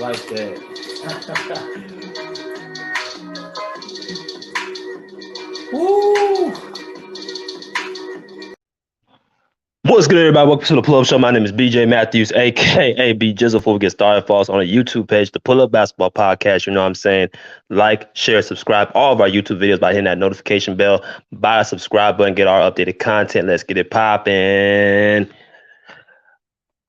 like that. Woo! What's good, everybody? Welcome to the Pull Up Show. My name is BJ Matthews, aka B Jizzle. Before we get started, follow us on a YouTube page, the Pull Up Basketball Podcast. You know what I'm saying? Like, share, subscribe all of our YouTube videos by hitting that notification bell. Buy a subscribe button, get our updated content. Let's get it popping.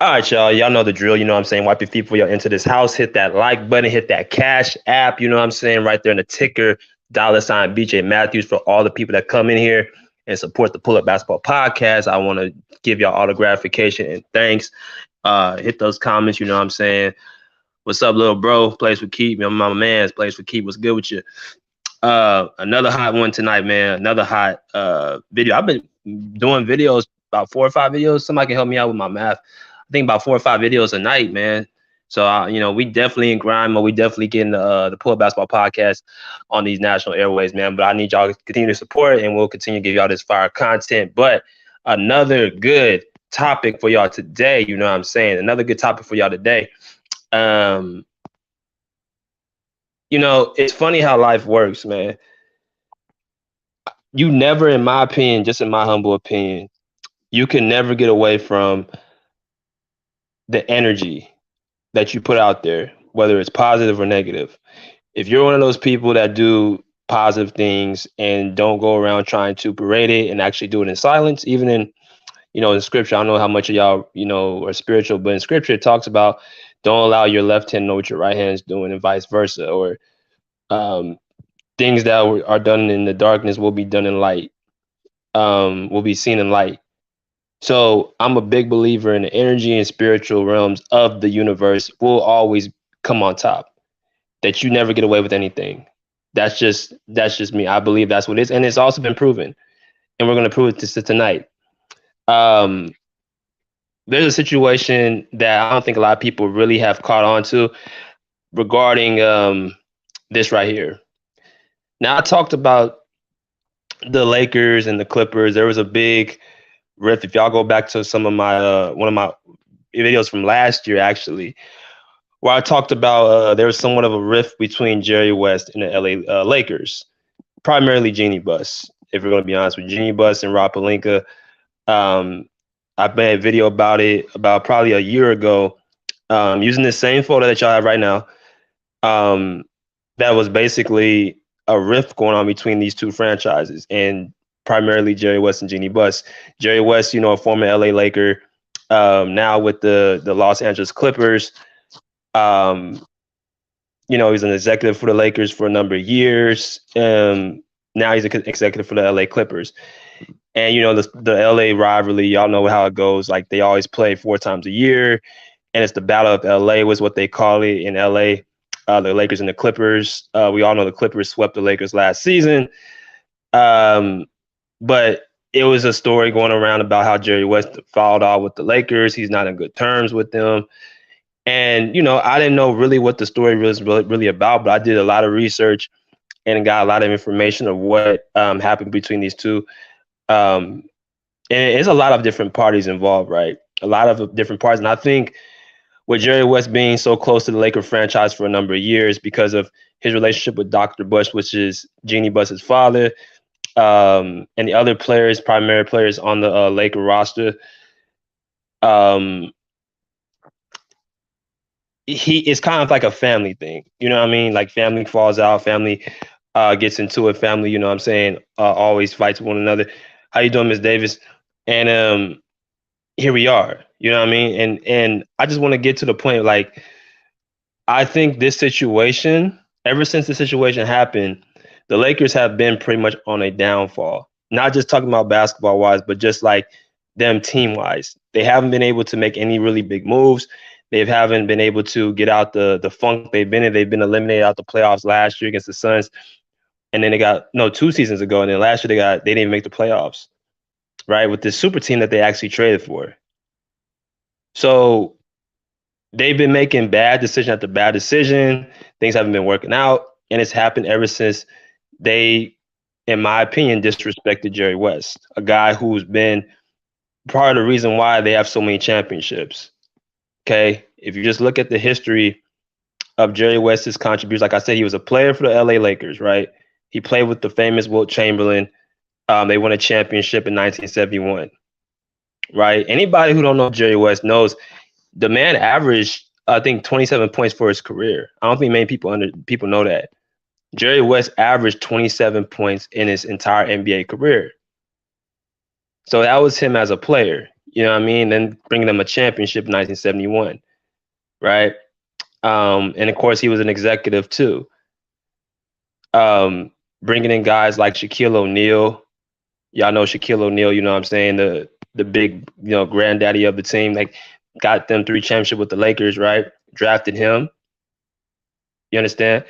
All right, y'all. Y'all know the drill. You know what I'm saying? Wipe your feet before y'all enter this house. Hit that like button. Hit that Cash app. You know what I'm saying? Right there in the ticker, $ BJ Matthews for all the people that come in here and support the Pull Up Basketball Podcast. I want to give y'all all the gratification and thanks. Hit those comments. You know what I'm saying? What's up, little bro? Plays for Keep. My man's plays for Keep. What's good with you? Another hot one tonight, man. Another hot video. I've been doing videos, about 4 or 5 videos. Somebody can help me out with my math. I think about 4 or 5 videos a night, man. So, we definitely in grind mode. We definitely getting the Pull Up Basketball Podcast on these national airways, man. But I need y'all to continue to support, and we'll continue to give y'all this fire content. But another good topic for y'all today, you know what I'm saying? Another good topic for y'all today. It's funny how life works, man. You never, in my opinion, just in my humble opinion, you can never get away from the energy that you put out there, whether it's positive or negative. If you're one of those people that do positive things and don't go around trying to parade it and actually do it in silence, even in scripture, I don't know how much of y'all, are spiritual, but in scripture, it talks about don't allow your left hand know what your right hand is doing and vice versa, or things that are done in the darkness will be done in light, will be seen in light. So I'm a big believer in the energy and spiritual realms of the universe will always come on top, that you never get away with anything. That's just me. I believe that's what it is. And it's also been proven. And we're going to prove it tonight. There's a situation that I don't think a lot of people really have caught on to regarding this right here. Now, I talked about the Lakers and the Clippers. There was a big rift. If y'all go back to some of my one of my videos from last year, actually, where I talked about there was somewhat of a rift between Jerry West and the LA Lakers, primarily Jeanie Buss. If we're going to be honest with Jeanie Buss and Rob Pelinka, I made a video about it about probably a year ago, using the same photo that y'all have right now. That was basically a rift going on between these two franchises, and primarily Jerry West and Jeanie Buss. Jerry West, a former LA Laker, now with the Los Angeles Clippers. He's an executive for the Lakers for a number of years. Now he's an executive for the LA Clippers. And, the LA rivalry, y'all know how it goes. Like, they always play 4 times a year. And it's the Battle of LA was what they call it in LA, the Lakers and the Clippers. We all know the Clippers swept the Lakers last season. But it was a story going around about how Jerry West fouled out with the Lakers. He's not in good terms with them. And, I didn't know really what the story was really about, but I did a lot of research and got a lot of information of what happened between these two. And it's a lot of different parties involved, right? A lot of different parties. And I think with Jerry West being so close to the Laker franchise for a number of years because of his relationship with Dr. Buss, which is Jeanie Buss's father, and the other players, primary players on the Laker roster, it's kind of like a family thing. You know what I mean? Like, family falls out, family gets into it, family, you know what I'm saying, always fights one another. How you doing, Miss Davis? And here we are, you know what I mean? And I just want to get to the point, like, I think this situation, ever since the situation happened, the Lakers have been pretty much on a downfall. Not just talking about basketball-wise, but just like them team-wise. They haven't been able to make any really big moves. They haven't been able to get out the funk they've been in. They've been eliminated out the playoffs last year against the Suns. And then 2 seasons ago. And then last year they didn't even make the playoffs, right? With this super team that they actually traded for. So they've been making bad decision after bad decision. Things haven't been working out. And it's happened ever since they, in my opinion, disrespected Jerry West, a guy who's been part of the reason why they have so many championships. Okay. If you just look at the history of Jerry West's contributions. Like I said, he was a player for the LA Lakers, right? He played with the famous Wilt Chamberlain. They won a championship in 1971, right? Anybody who don't know Jerry West knows the man averaged, I think, 27 points for his career. I don't think many people know that. Jerry West averaged 27 points in his entire NBA career. So that was him as a player, you know what I mean? Then bringing them a championship in 1971, right? And of course, he was an executive too. Bringing in guys like Shaquille O'Neal. Y'all know Shaquille O'Neal, you know what I'm saying? The big, granddaddy of the team. Like, got them 3 championships with the Lakers, right? Drafted him. You understand?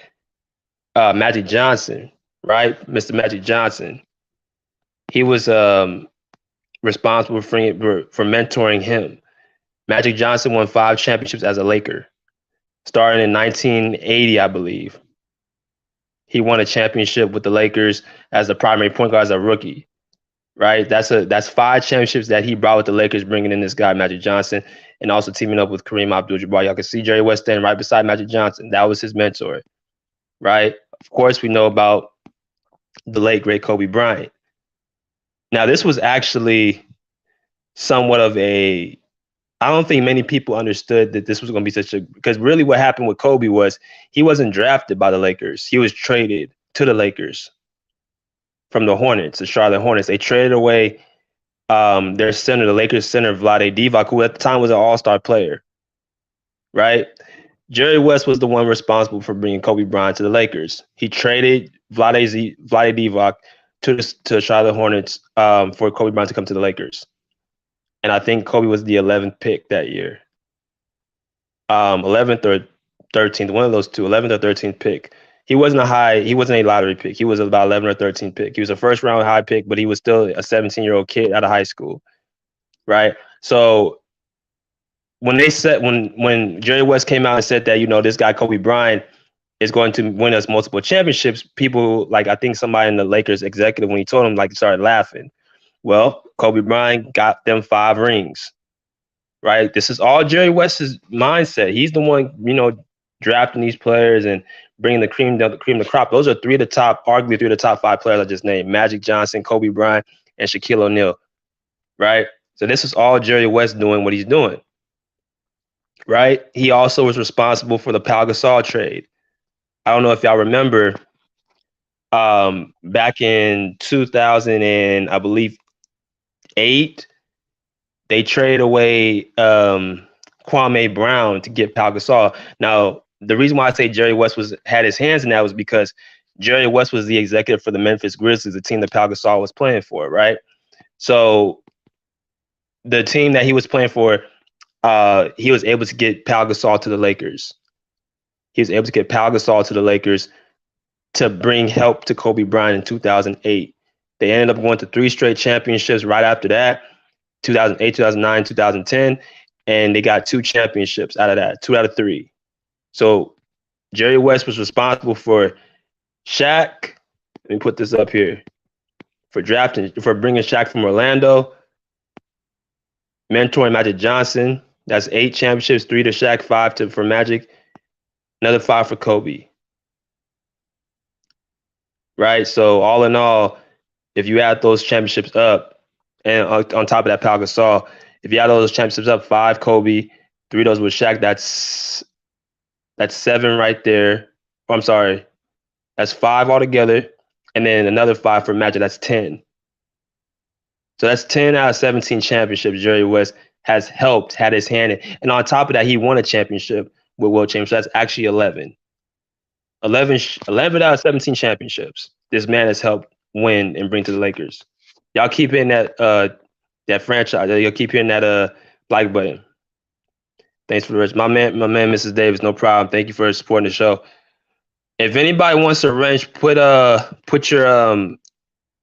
Magic Johnson, right? Mr. Magic Johnson. He was responsible for mentoring him. Magic Johnson won 5 championships as a Laker, starting in 1980, I believe. He won a championship with the Lakers as the primary point guard as a rookie, right? That's 5 championships that he brought with the Lakers, bringing in this guy, Magic Johnson, and also teaming up with Kareem Abdul-Jabbar. Y'all can see Jerry West standing right beside Magic Johnson. That was his mentor, right? Of course, we know about the late, great Kobe Bryant. Now, this was actually somewhat of I don't think many people understood that this was going to be because really what happened with Kobe was he wasn't drafted by the Lakers. He was traded to the Lakers from the Hornets, the Charlotte Hornets. They traded away their center, the Lakers center, Vlade Divac, who at the time was an all-star player, right? Jerry West was the one responsible for bringing Kobe Bryant to the Lakers. He traded Vlade Divac to Charlotte Hornets for Kobe Bryant to come to the Lakers. And I think Kobe was the 11th pick that year. 11th or 13th, one of those two, 11th or 13th pick. He wasn't a lottery pick. He was about 11 or 13th pick. He was a first round high pick, but he was still a 17-year-old kid out of high school, right? So when Jerry West came out and said that, this guy Kobe Bryant is going to win us multiple championships, people, like, I think somebody in the Lakers executive, when he told him, like, started laughing. Well, Kobe Bryant got them 5 rings, right? This is all Jerry West's mindset. He's the one, drafting these players and bringing the cream of the crop. Those are arguably 3 of the top 5 players I just named: Magic Johnson, Kobe Bryant, and Shaquille O'Neal, right? So this is all Jerry West doing what he's doing, right? He also was responsible for the Pau Gasol trade. I don't know if y'all remember, back in 2000 and I believe 8, they traded away Kwame Brown to get Pau Gasol. Now, the reason why I say Jerry West had his hands in that was because Jerry West was the executive for the Memphis Grizzlies, the team that Pau Gasol was playing for, right? So the team that he was playing for, he was able to get Pau Gasol to the Lakers. He was able to get Pau Gasol to the Lakers to bring help to Kobe Bryant in 2008. They ended up going to 3 straight championships right after that, 2008, 2009, 2010, and they got 2 championships out of that, 2 out of 3. So Jerry West was responsible for Shaq. Let me put this up here. For bringing Shaq from Orlando, mentoring Magic Johnson. That's 8 championships, 3 to Shaq, 5 for Magic, another 5 for Kobe. Right? So all in all, if you add those championships up, and on top of that, Pau Gasol, if you add those championships up, 5 Kobe, 3 of those with Shaq, that's 7 right there. Oh, I'm sorry. That's 5 altogether. And then another 5 for Magic. That's 10. So that's 10 out of 17 championships Jerry West had his hand in. And on top of that, he won a championship with Wilt Chamberlain. So that's actually 11. 11 out of 17 championships this man has helped win and bring to the Lakers. Y'all keep hitting that franchise. You'll keep hitting that like button. Thanks for the rest. My man, Mrs. Davis, no problem. Thank you for supporting the show. If anybody wants a wrench, put your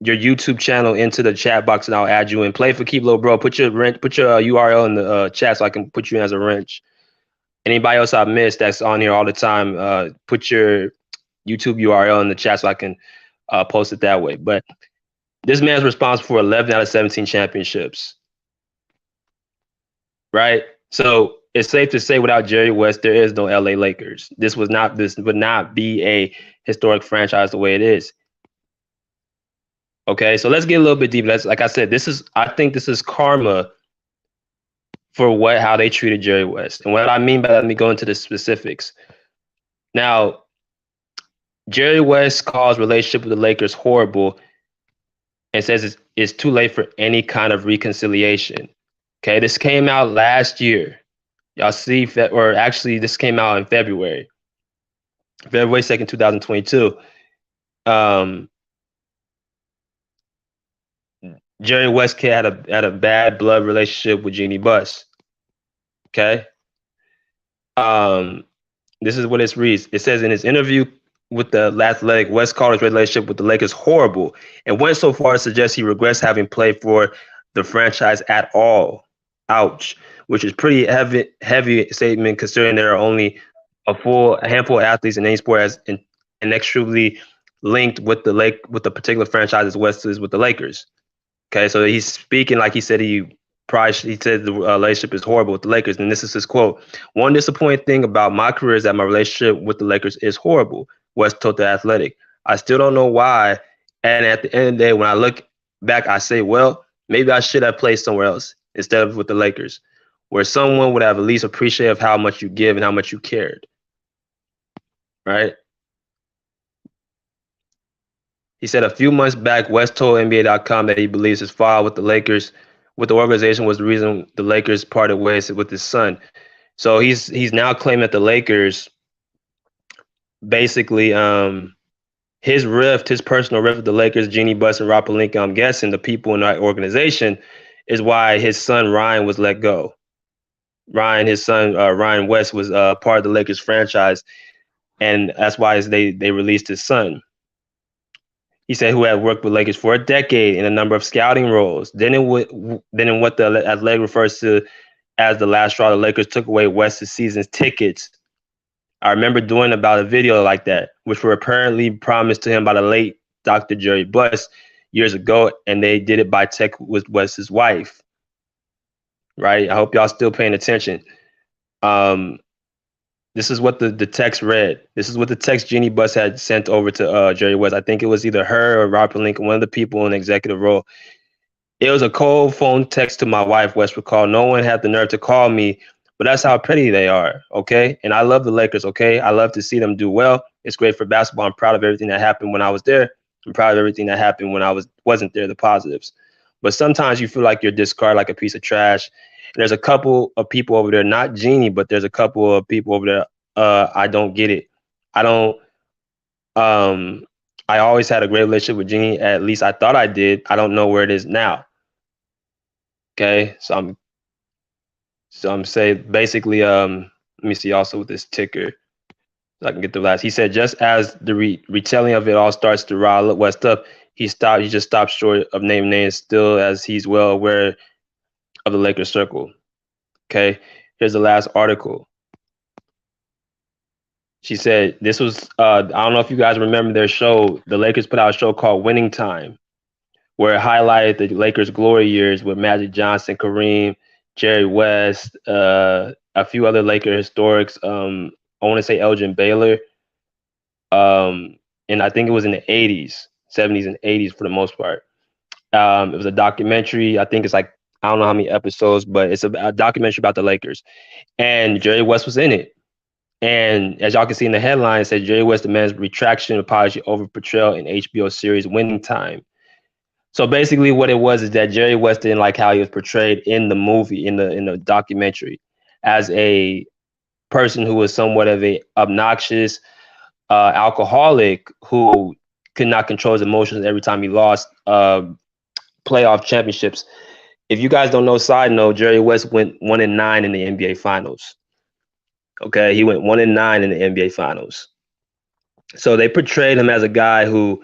YouTube channel into the chat box and I'll add you in. Play for Keep Little Bro. Put your URL in the chat so I can put you in as a wrench. Anybody else I missed that's on here all the time, put your YouTube URL in the chat so I can post it that way. But this man's responsible for 11 out of 17 championships. Right? So it's safe to say without Jerry West, there is no LA Lakers. This would not be a historic franchise the way it is. Okay, so let's get a little bit deeper. Like I said, I think this is karma for how they treated Jerry West. And what I mean by that, let me go into the specifics. Now, Jerry West calls relationship with the Lakers horrible and says it's too late for any kind of reconciliation. Okay, this came out last year. Y'all see, or actually, this came out in February 2nd, 2022. Jerry West had a bad blood relationship with Jeanie Buss. Okay. This is what it reads. It says in his interview with the Athletic, West called his relationship with the Lakers horrible and went so far as to suggest he regrets having played for the franchise at all. Ouch. Which is pretty heavy statement considering there are only a handful of athletes in any sport as inextricably linked with the particular franchise as West is with the Lakers. Okay, so he's speaking like he said he said the relationship is horrible with the Lakers, and this is his quote: "One disappointing thing about my career is that my relationship with the Lakers is horrible." West told The Athletic. "I still don't know why, and at the end of the day, when I look back, I say, well, maybe I should have played somewhere else instead of with the Lakers, where someone would have at least appreciated how much you give and how much you cared." Right? He said a few months back, West told NBA.com that he believes his file with the organization was the reason the Lakers parted ways with his son. So he's now claiming that the Lakers basically his personal rift with the Lakers, Jeanie Buss and Rob Pelinka, I'm guessing the people in that organization, is why his son Ryan was let go. His son Ryan West was part of the Lakers franchise, and that's why they released his son. He said, who had worked with Lakers for a decade in a number of scouting roles. Then in what the Athletic refers to as the last straw, the Lakers took away West's season's tickets. I remember doing about a video like that, which were apparently promised to him by the late Dr. Jeanie Buss years ago, and they did it by text with West's wife. Right? I hope y'all still paying attention. This is what the text read. This is what the text Jeanie Buss had sent over to Jerry West. I think it was either her or Rob Pelinka, one of the people in the executive role. It was a cold phone text to my wife, West recalled. No one had the nerve to call me, but that's how petty they are, okay? And I love the Lakers, okay? I love to see them do well. It's great for basketball. I'm proud of everything that happened when I was there. I'm proud of everything that happened when I wasn't there, the positives. But sometimes you feel like you're discarded like a piece of trash. And there's a couple of people over there, not Jeanie, but there's a couple of people over there. I don't get it. I always had a great relationship with Jeanie. At least I thought I did. I don't know where it is now. Okay, so I'm saying basically, let me see also with this ticker, so I can get the last. He said just as the retelling of it all starts to rile West up, he just stopped short of naming names, still as he's well aware of the Lakers circle. Okay, here's the last article. She said this was I don't know if you guys remember their show. The Lakers put out a show called Winning Time, where it highlighted the Lakers' glory years with Magic Johnson, Kareem, Jerry West, a few other Laker historics. I want to say Elgin Baylor. And I think it was in the 80s, 70s and 80s for the most part. It was a documentary. I think it's like, I don't know how many episodes, but it's a documentary about the Lakers. And Jerry West was in it. And as y'all can see in the headline, it said Jerry West demands retraction apology over portrayal in HBO series Winning Time. So basically what it was is that Jerry West didn't like how he was portrayed in the movie, in the documentary, as a person who was somewhat of a obnoxious alcoholic who could not control his emotions every time he lost playoff championships. If you guys don't know, side note, Jerry West went 1-9 in the NBA Finals. Okay, he went 1-9 in the NBA Finals. So they portrayed him as a guy who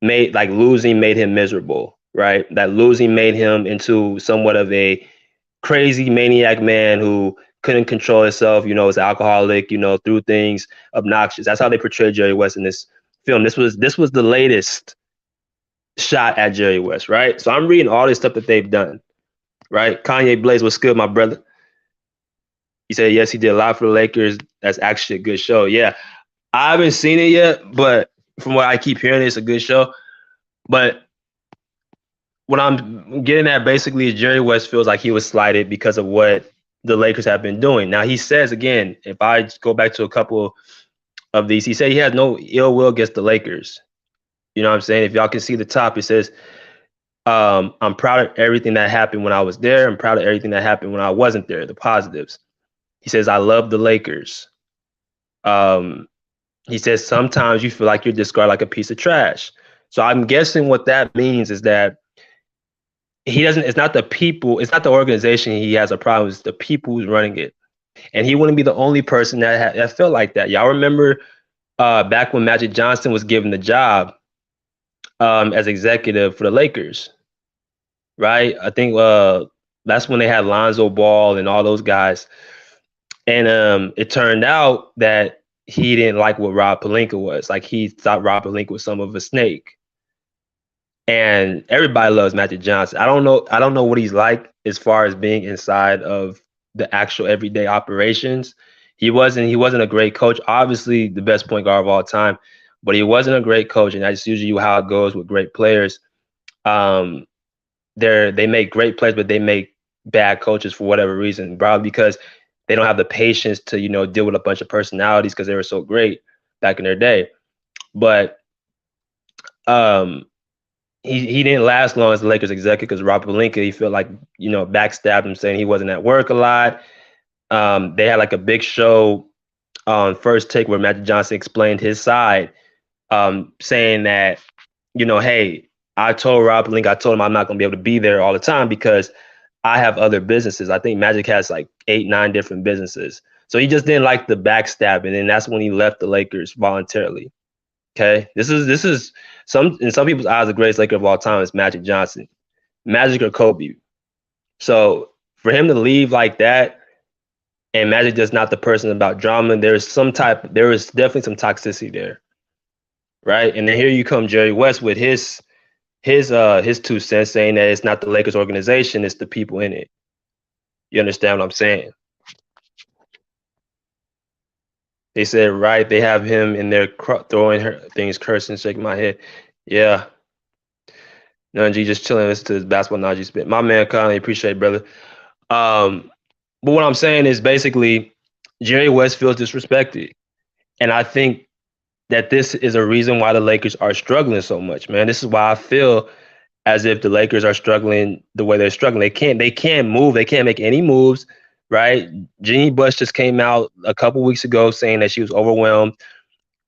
losing made him miserable, right? That losing made him into somewhat of a crazy maniac man who couldn't control himself, was alcoholic, through things obnoxious. That's how they portrayed Jerry West in this film. This was the latest shot at Jerry West, right? So I'm reading all this stuff that they've done, right? Kanye Blaze, what's good, my brother? He said, yes, he did a lot for the Lakers. That's actually a good show. Yeah, I haven't seen it yet, but from what I keep hearing, it's a good show. But what I'm getting at basically is Jerry West feels like he was slighted because of what the Lakers have been doing. Now, he says, again, if I just go back to a couple of these, he said he has no ill will against the Lakers. You know what I'm saying? If y'all can see the top, it says, I'm proud of everything that happened when I was there. I'm proud of everything that happened when I wasn't there, the positives. He says, I love the Lakers. He says, sometimes you feel like you're discarded like a piece of trash. So I'm guessing what that means is that he doesn't, it's not the people, it's not the organization he has a problem, it's the people who's running it. And he wouldn't be the only person that felt like that. Y'all remember back when Magic Johnson was given the job as executive for the Lakers, right? I think that's when they had Lonzo Ball and all those guys. And it turned out that he didn't like what Rob Pelinka was. Like, he thought Rob Pelinka was some of a snake. And everybody loves Magic Johnson. I don't know what he's like as far as being inside of the actual everyday operations. He wasn't a great coach. Obviously, the best point guard of all time, but he wasn't a great coach. And that's usually how it goes with great players. They make great players, but they make bad coaches for whatever reason. Probably because they don't have the patience to, deal with a bunch of personalities because they were so great back in their day. But he didn't last long as the Lakers executive because Rob Pelinka, he felt like, backstabbed him, saying he wasn't at work a lot. They had like a big show on First Take where Magic Johnson explained his side, saying that, hey, I told Rob Pelinka, I told him I'm not going to be able to be there all the time because I have other businesses. I think Magic has like 8-9 different businesses. So he just didn't like the backstabbing, and that's when he left the Lakers voluntarily. Okay, this is in some people's eyes the greatest Laker of all time is Magic Johnson, Magic or Kobe. So for him to leave like that, and Magic just not the person about drama, there is definitely some toxicity there, right? And then here you come Jerry West with his 2 cents, saying that it's not the Lakers organization, it's the people in it. You understand what I'm saying? They said, right, they have him in there throwing things, cursing, shaking my head. Yeah. None G just chilling, listen to his basketball knowledge spit. My man, Conley, appreciate it, brother. But what I'm saying is basically Jerry West feels disrespected. And I think that this is a reason why the Lakers are struggling so much, man. This is why I feel as if the Lakers are struggling the way they're struggling. They can't move. They can't make any moves, right? Jeanie Buss just came out a couple weeks ago saying that she was overwhelmed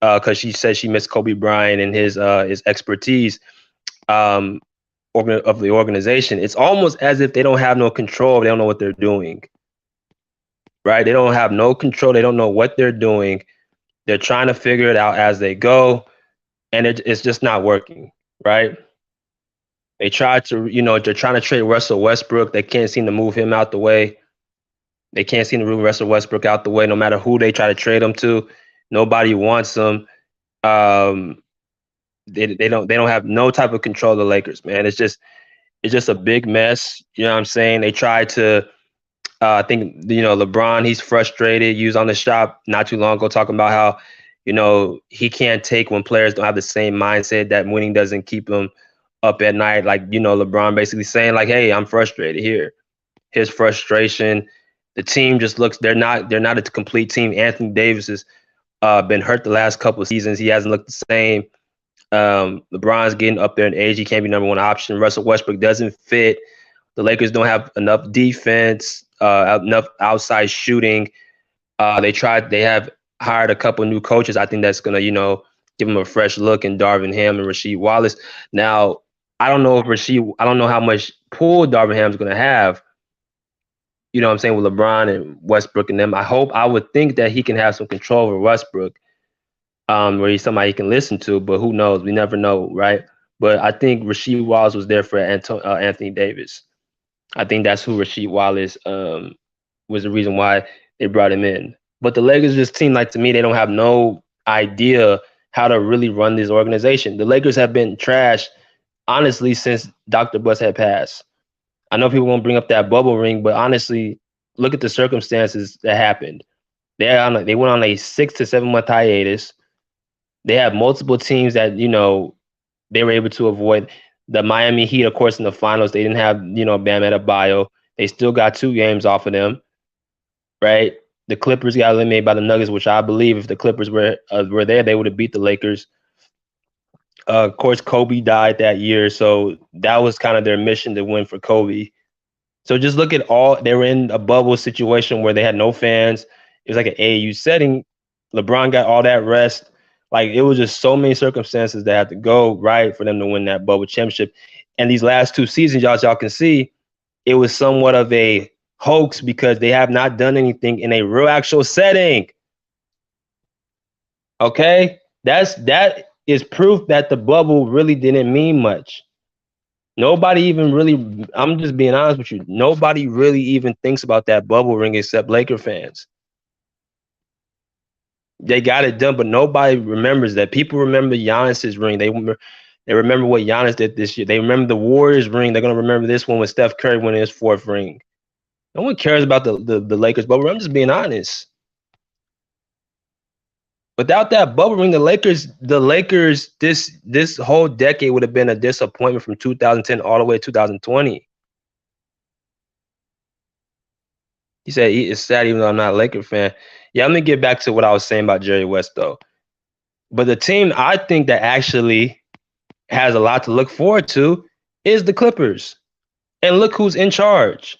because she said she missed Kobe Bryant and his expertise of the organization. It's almost as if they don't have no control. They don't know what they're doing, right? They don't have no control. They don't know what they're doing. They're trying to figure it out as they go, and it's just not working, right? They tried to, they're trying to trade Russell Westbrook. They can't seem to move him out the way. They can't seem to move Russell Westbrook out the way, no matter who they try to trade him to. Nobody wants him. They don't have no type of control of the Lakers, man. It's just a big mess. You know what I'm saying? They tried to. I think LeBron, he's frustrated. He was on the shop not too long ago talking about how he can't take when players don't have the same mindset, that winning doesn't keep him up at night. Like, LeBron basically saying like, hey, I'm frustrated here. His frustration. The team just looks, they're not a complete team. Anthony Davis has been hurt the last couple of seasons. He hasn't looked the same. LeBron's getting up there in age. He can't be number one option. Russell Westbrook doesn't fit. The Lakers don't have enough defense, enough outside shooting. They have hired a couple new coaches. I think that's going to, give them a fresh look in Darvin Ham and Rasheed Wallace. Now, I don't know how much pull Darvin Ham's going to have, you know what I'm saying, with LeBron and Westbrook and them. I would think that he can have some control over Westbrook, where he's somebody he can listen to, but who knows? We never know, right? But I think Rasheed Wallace was there for Anthony Davis. I think that's who Rasheed Wallace was the reason why they brought him in. But the Lakers just seem like, to me, they don't have no idea how to really run this organization. The Lakers have been trash, honestly, since Dr. Buss had passed. I know people won't bring up that bubble ring, but honestly, look at the circumstances that happened. They went on a 6 to 7 month hiatus. They have multiple teams that, you know, they were able to avoid. The Miami Heat, of course, in the finals, they didn't have, you know, Bam Adebayo. They still got 2 games off of them, right? The Clippers got eliminated by the Nuggets, which I believe if the Clippers were there, they would have beat the Lakers. Of course, Kobe died that year, so that was kind of their mission to win for Kobe. So just look at they were in a bubble situation where they had no fans. It was like an AAU setting. LeBron got all that rest. Like, it was just so many circumstances that had to go right for them to win that bubble championship. And these last 2 seasons, y'all can see, it was somewhat of a hoax because they have not done anything in a real actual setting. Okay? That is proof that the bubble really didn't mean much. Nobody even really, I'm just being honest with you, nobody really even thinks about that bubble ring except Laker fans. They got it done, but nobody remembers that. People remember Giannis's ring. They remember what Giannis did this year. They remember the Warriors ring. They're going to remember this one with Steph Curry winning his 4th ring. No one cares about the Lakers bubble. I'm just being honest. Without that bubble ring, the Lakers, this whole decade would have been a disappointment from 2010 all the way to 2020. He said it's sad even though I'm not a Laker fan. Yeah, I'm going to get back to what I was saying about Jerry West, though. But the team I think that actually has a lot to look forward to is the Clippers. And look who's in charge,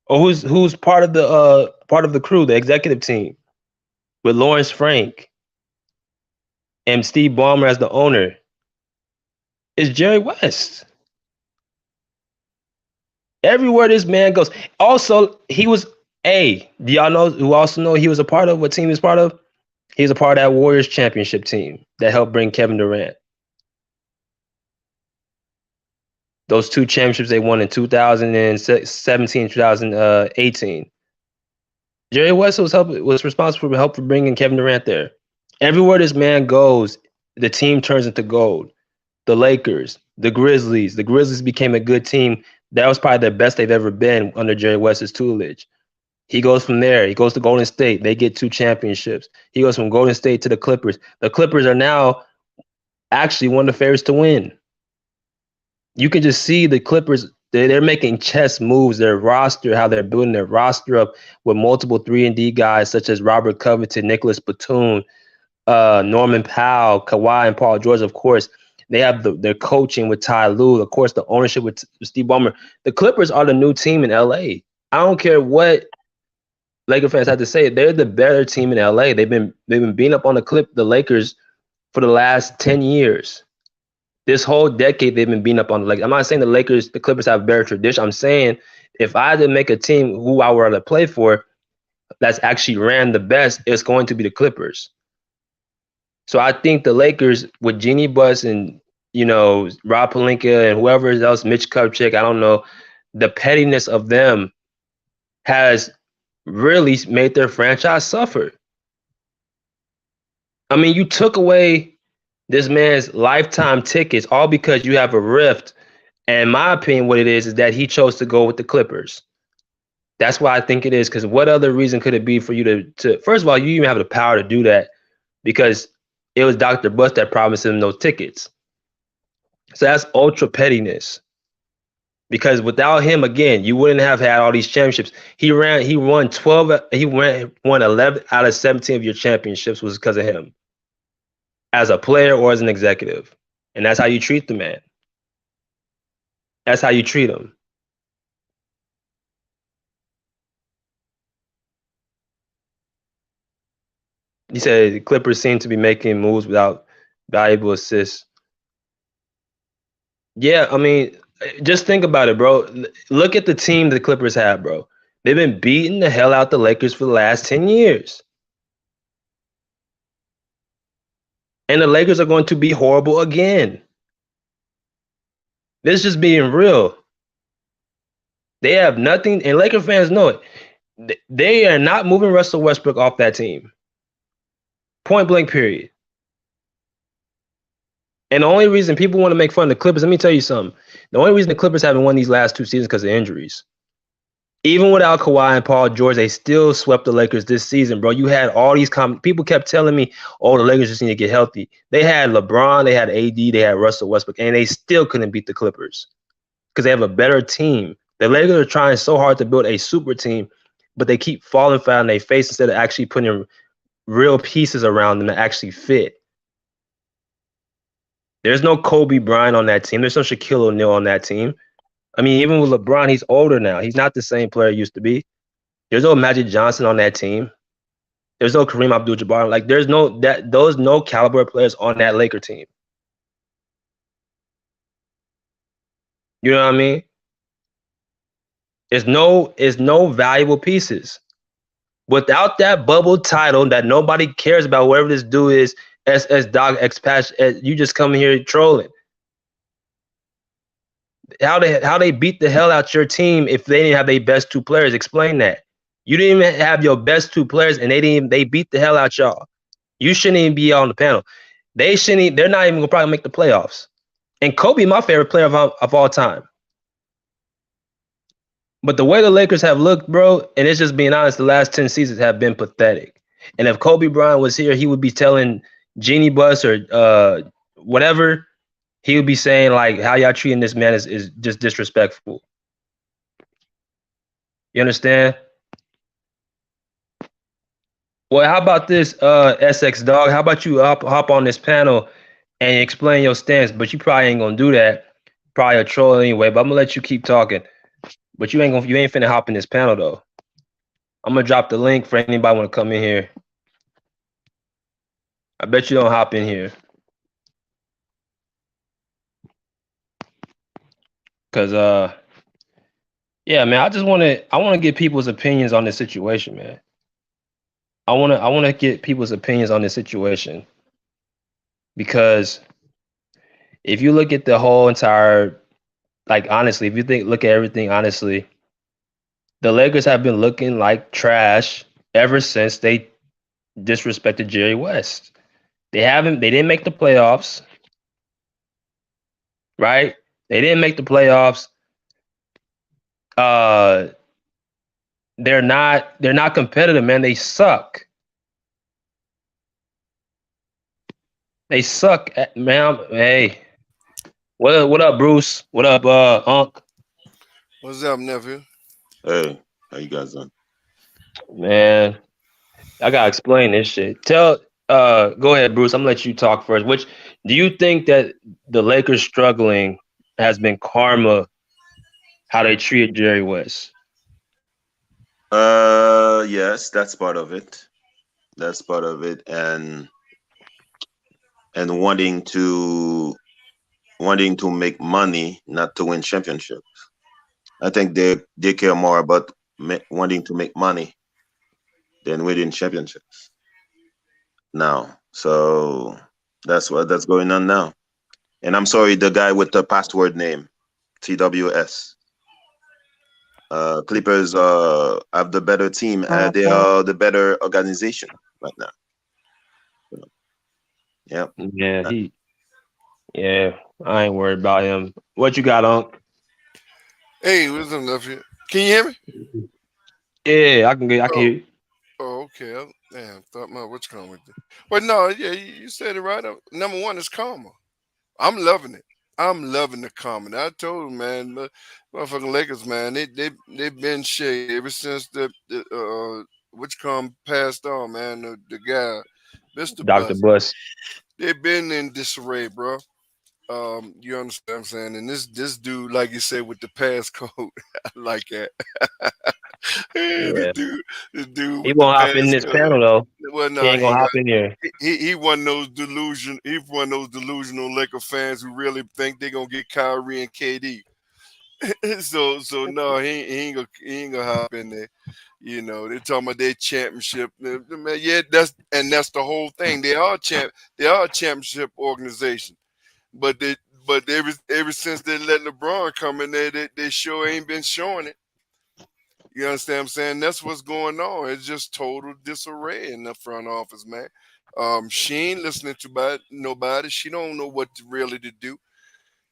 or who's part of the crew, the executive team, with Lawrence Frank and Steve Ballmer as the owner. Is Jerry West. Everywhere this man goes. Also, he was do y'all know who also know he was a part of? What team he was part of? He was a part of that Warriors championship team that helped bring Kevin Durant. Those 2 championships they won in 2017, 2018. Jerry West was responsible for bringing Kevin Durant there. Everywhere this man goes, the team turns into gold. The Lakers, the Grizzlies. The Grizzlies became a good team. That was probably the best they've ever been under Jerry West's tutelage. He goes from there. He goes to Golden State. They get 2 championships. He goes from Golden State to the Clippers. The Clippers are now actually one of the favorites to win. You can just see the Clippers, they're making chess moves, their roster, how they're building their roster up with multiple 3-and-D guys such as Robert Covington, Nicholas Batum, Norman Powell, Kawhi, and Paul George, of course. They have their coaching with Ty Lue, of course, the ownership with Steve Ballmer. The Clippers are the new team in LA. I don't care what Laker fans have to say. They're the better team in LA. They've been beating up on the Lakers for the last 10 years. This whole decade, they've been beating up on the Lakers. I'm not saying the Clippers have better tradition. I'm saying if I had to make a team who I would rather play for that's actually ran the best, it's going to be the Clippers. So I think the Lakers with Jeanie Buss and, you know, Rob Pelinka and whoever else, Mitch Kupchak, I don't know, the pettiness of them has really made their franchise suffer. I mean, you took away this man's lifetime tickets all because you have a rift. And in my opinion, what it is that he chose to go with the Clippers. That's why I think it is, because what other reason could it be for you to first of all, you even have the power to do that because it was Dr. Buss that promised him those tickets. So that's ultra pettiness. Because without him, again, you wouldn't have had all these championships. He won 11 out of 17 of your championships was because of him. As a player or as an executive. And that's how you treat the man. That's how you treat him. He said the Clippers seem to be making moves without valuable assists. Yeah, I mean, just think about it, bro. Look at the team the Clippers have, bro. They've been beating the hell out the Lakers for the last 10 years. And the Lakers are going to be horrible again. This is just being real. They have nothing, and Laker fans know it. They are not moving Russell Westbrook off that team. Point blank, period. And the only reason people want to make fun of the Clippers, let me tell you something. The only reason the Clippers haven't won these last 2 seasons is because of injuries. Even without Kawhi and Paul George, they still swept the Lakers this season, bro. You had all these people kept telling me, "Oh, the Lakers just need to get healthy." They had LeBron, they had AD, they had Russell Westbrook, and they still couldn't beat the Clippers because they have a better team. The Lakers are trying so hard to build a super team, but they keep falling flat on their face instead of actually putting real pieces around them that actually fit. There's no Kobe Bryant on that team. There's no Shaquille O'Neal on that team. I mean, even with LeBron, he's older now. He's not the same player he used to be. There's no Magic Johnson on that team. There's no Kareem Abdul-Jabbar. Like there's no caliber players on that Laker team. You know what I mean? There's no valuable pieces. Without that bubble title that nobody cares about, whatever this dude is, SS Dog X Patch, you just come here trolling. How they beat the hell out your team if they didn't have their best two players? Explain that. You didn't even have your best two players, and they beat the hell out y'all. You shouldn't even be on the panel. They're not even gonna probably make the playoffs. And Kobe, my favorite player of all time. But the way the Lakers have looked, bro, and it's just being honest, the last 10 seasons have been pathetic. And if Kobe Bryant was here, he would be telling Jeanie Buss or whatever, he would be saying, like, how y'all treating this man is just disrespectful. You understand? Well, how about this, SX Dog? How about you hop on this panel and explain your stance? But you probably ain't gonna do that. Probably a troll anyway. But I'm gonna let you keep talking. But you ain't finna hop in this panel though. I'm gonna drop the link for anybody want to come in here. I bet you don't hop in here. Cause yeah, man, I wanna get people's opinions on this situation, man. I wanna get people's opinions on this situation. Because if you look at the whole entire, like honestly, if you look at everything honestly, the Lakers have been looking like trash ever since they disrespected Jerry West. They didn't make the playoffs, right? They didn't make the playoffs. They're not competitive, man. They suck. They suck, man. Hey, what up, Bruce? What up, Unc? What's up, nephew? Hey, how you guys doing? Man, I gotta explain this shit. Go ahead, Bruce. I'm gonna let you talk first. Which do you think that the Lakers struggling has been karma? How they treated Jerry West? Yes, that's part of it. That's part of it, and wanting to make money, not to win championship. I think they care more about wanting to make money than winning championships now. So that's going on now. And I'm sorry, the guy with the password name, TWS. Clippers have the better team. They are the better organization right now. Yeah. Yeah, I ain't worried about him. What you got, Unc? Hey, what's up, nephew? Can you hear me? Yeah, I can hear you. Oh, okay. Damn, thought my what's wrong with you? But no, yeah, you said it right. Number one is karma. I'm loving it. I'm loving the karma. I told him, man, motherfucking Lakers, man, they've been shady ever since the which come passed on, man. The guy, Mr. Dr. Buss, Buss. they've been in disarray, bro. You understand what I'm saying? And this dude, like you said, with the passcode, I like that. Yeah, Yeah. the dude He with the won't hop in this passcode. panel though. Well, He no, ain't he ain't gonna got. hop in here. He one of those delusion. He one of those delusional Laker fans who really think they're gonna get Kyrie and KD. So no, he ain't gonna hop in there. You know, they're talking about their championship. Man, yeah, that's the whole thing. They are a championship organization. But ever since they let LeBron come in there, they sure ain't been showing it. You understand what I'm saying? That's what's going on. It's just total disarray in the front office, man. She ain't listening to nobody. She don't know what really to do.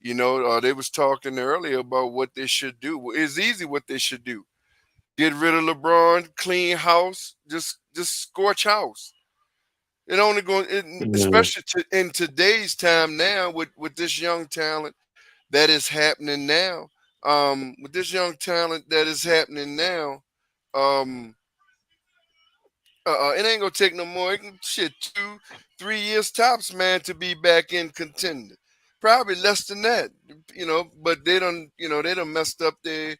You know, they was talking earlier about what they should do. It's easy what they should do. Get rid of LeBron, clean house, just scorch house. It only going, especially in today's time now with this young talent that is happening now. With this young talent that is happening now, um, it ain't gonna take no more. It can, shit, 2-3 years tops, man, to be back in contender. Probably less than that, But they done messed up their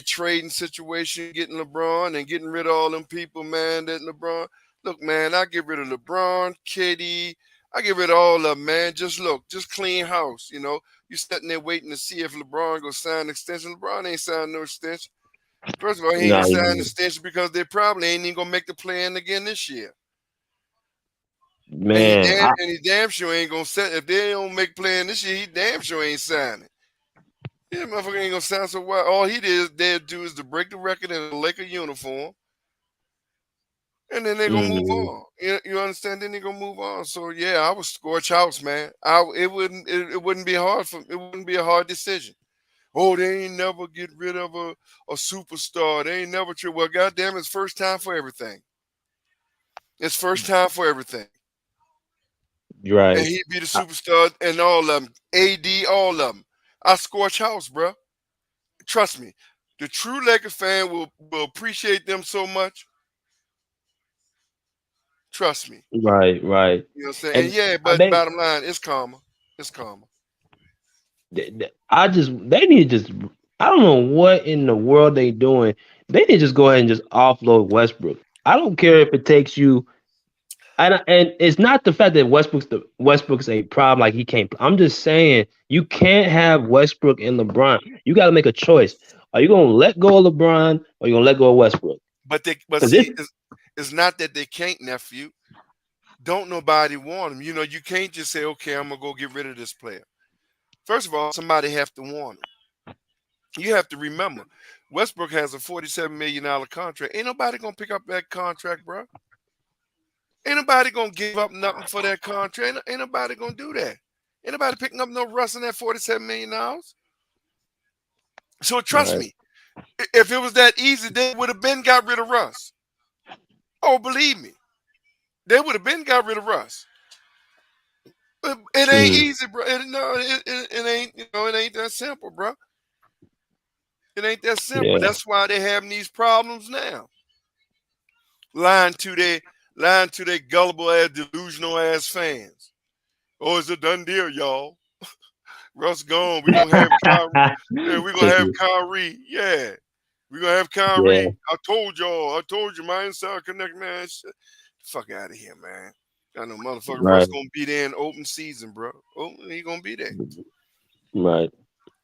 trading situation, getting LeBron and getting rid of all them people, man. That LeBron, look, man, I get rid of LeBron, KD, I get rid of all of them, man. Just clean house. You sitting there waiting to see if LeBron gonna sign an extension. LeBron ain't signing no extension. First of all, he ain't No, gonna sign an extension because they probably ain't even gonna make the play-in again this year. man. And he damn sure ain't gonna set if they don't make play-in this year. He damn sure ain't signing. Yeah, motherfucker ain't gonna sign. So what? All they'll do is to break the record in a Laker uniform, and then they're gonna move on. You understand? Then they're gonna move on. So yeah, I was scorch house, man. It wouldn't be hard it wouldn't be a hard decision. Oh, they ain't never get rid of a superstar. They ain't never true. Well, goddamn, it's first time for everything. It's first time for everything. Right. And he'd be the superstar and all of them. AD, all of them. I scorch house, bro. Trust me. The true Laker fan will appreciate them so much. Trust me. Right. You know what I'm saying? And yeah, but bottom line, it's karma. It's karma. They need to just, I don't know what in the world they doing. They need to just go ahead and just offload Westbrook. I don't care if it takes you, and it's not the fact that Westbrook's a problem, like he can't. I'm just saying you can't have Westbrook and LeBron. You got to make a choice. Are you gonna let go of LeBron or you gonna let go of Westbrook? But see, it's not that they can't, nephew. Don't nobody want him. You can't just say, okay, I'm gonna go get rid of this player. First of all, somebody have to want him. You have to remember, Westbrook has a $47 million contract. Ain't nobody gonna pick up that contract, bro. Ain't nobody gonna give up nothing for that contract. Ain't nobody gonna do that. Ain't nobody picking up no Russ in that $47 million. So trust me, if it was that easy, they would have been got rid of Russ. Oh, believe me, they would have been got rid of Russ. It ain't easy, bro. It ain't. It ain't that simple, bro. It ain't that simple. Yeah. That's why they having these problems now. Lying to their gullible ass, delusional ass fans. Oh, it's a done deal, y'all. Russ gone. We're gonna have Kyrie. Yeah, we're gonna have Kyrie. Yeah. We're gonna have Kyrie. Yeah. I told you, my inside connect, man. Shit. Fuck out of here, man. I know motherfucker Russ gonna be there in open season, bro. Oh, he gonna be there. Right.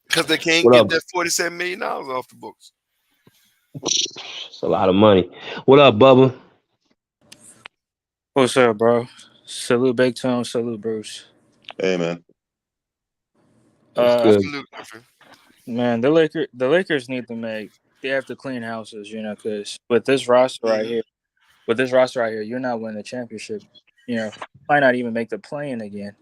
Because they can't get that $47 million off the books. It's a lot of money. What up, Bubba? What's up, bro? Salute Big Tone, salute Bruce. Hey, man. That's good. Man, the Lakers need to they have to clean houses, because with this roster right here, you're not winning the championship. Might not even make the play-in again,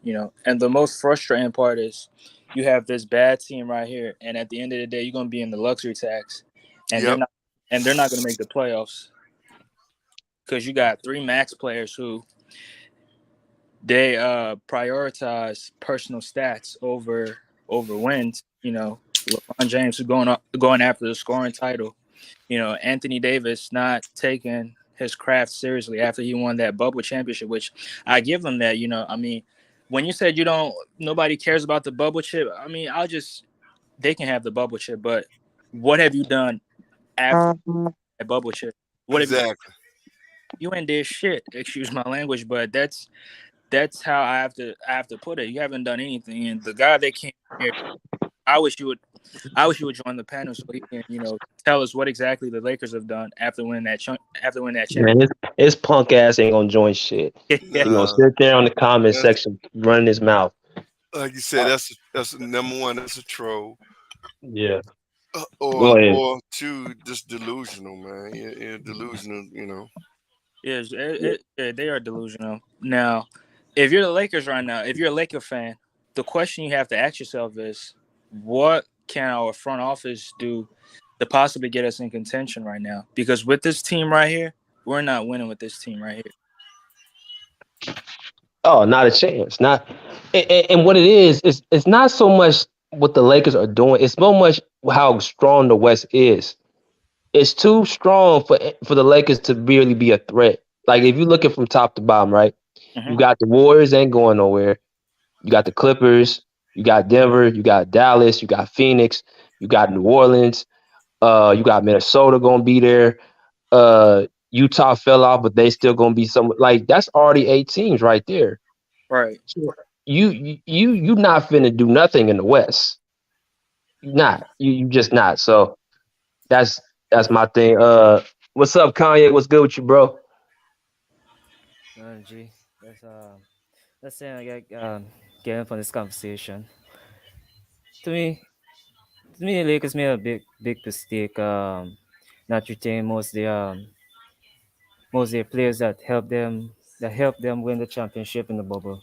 And the most frustrating part is you have this bad team right here, and at the end of the day, you're gonna be in the luxury tax, and they're not gonna make the playoffs because you got 3 max players who they prioritize personal stats over wins. LeBron James is going after the scoring title. Anthony Davis not taking his craft seriously after he won that bubble championship, which I give them that. When you said nobody cares about the bubble chip, they can have the bubble chip, but what have you done after that bubble chip? What have you done? You ain't did shit. Excuse my language, but that's how I have to put it. You haven't done anything, and the guy that came here, I wish you would join the panel so he can, tell us what exactly the Lakers have done after winning that championship. Man, his punk ass ain't gonna join shit. He gonna sit there on the comment section running his mouth. Like you said, that's number one. That's a troll. Yeah. Or 2, just delusional, man. Yeah, delusional. Yes, they are delusional. Now, if you're the Lakers right now, if you're a Laker fan, the question you have to ask yourself is, what can our front office do to possibly get us in contention right now. Because with this team right here, we're not winning with this team right here. Oh, not a chance. Not, and what it is, it's not so much what the Lakers are doing. It's so much how strong the West is. It's too strong for the Lakers to really be a threat. Like if you look at from top to bottom, right? You got the Warriors ain't going nowhere. You got the Clippers. You got Denver. You got Dallas. You got Phoenix. You got New Orleans. You got Minnesota gonna be there. Utah fell off, but they still gonna be some. Like that's already 8 teams right there. Right. So you not finna do nothing in the West. You not. You just not. So that's my thing. What's up, Kanye? What's good with you, bro? G, let's say I get up on this conversation. To me, the Lakers made a big mistake. Not retaining most of their players that helped them win the championship in the bubble.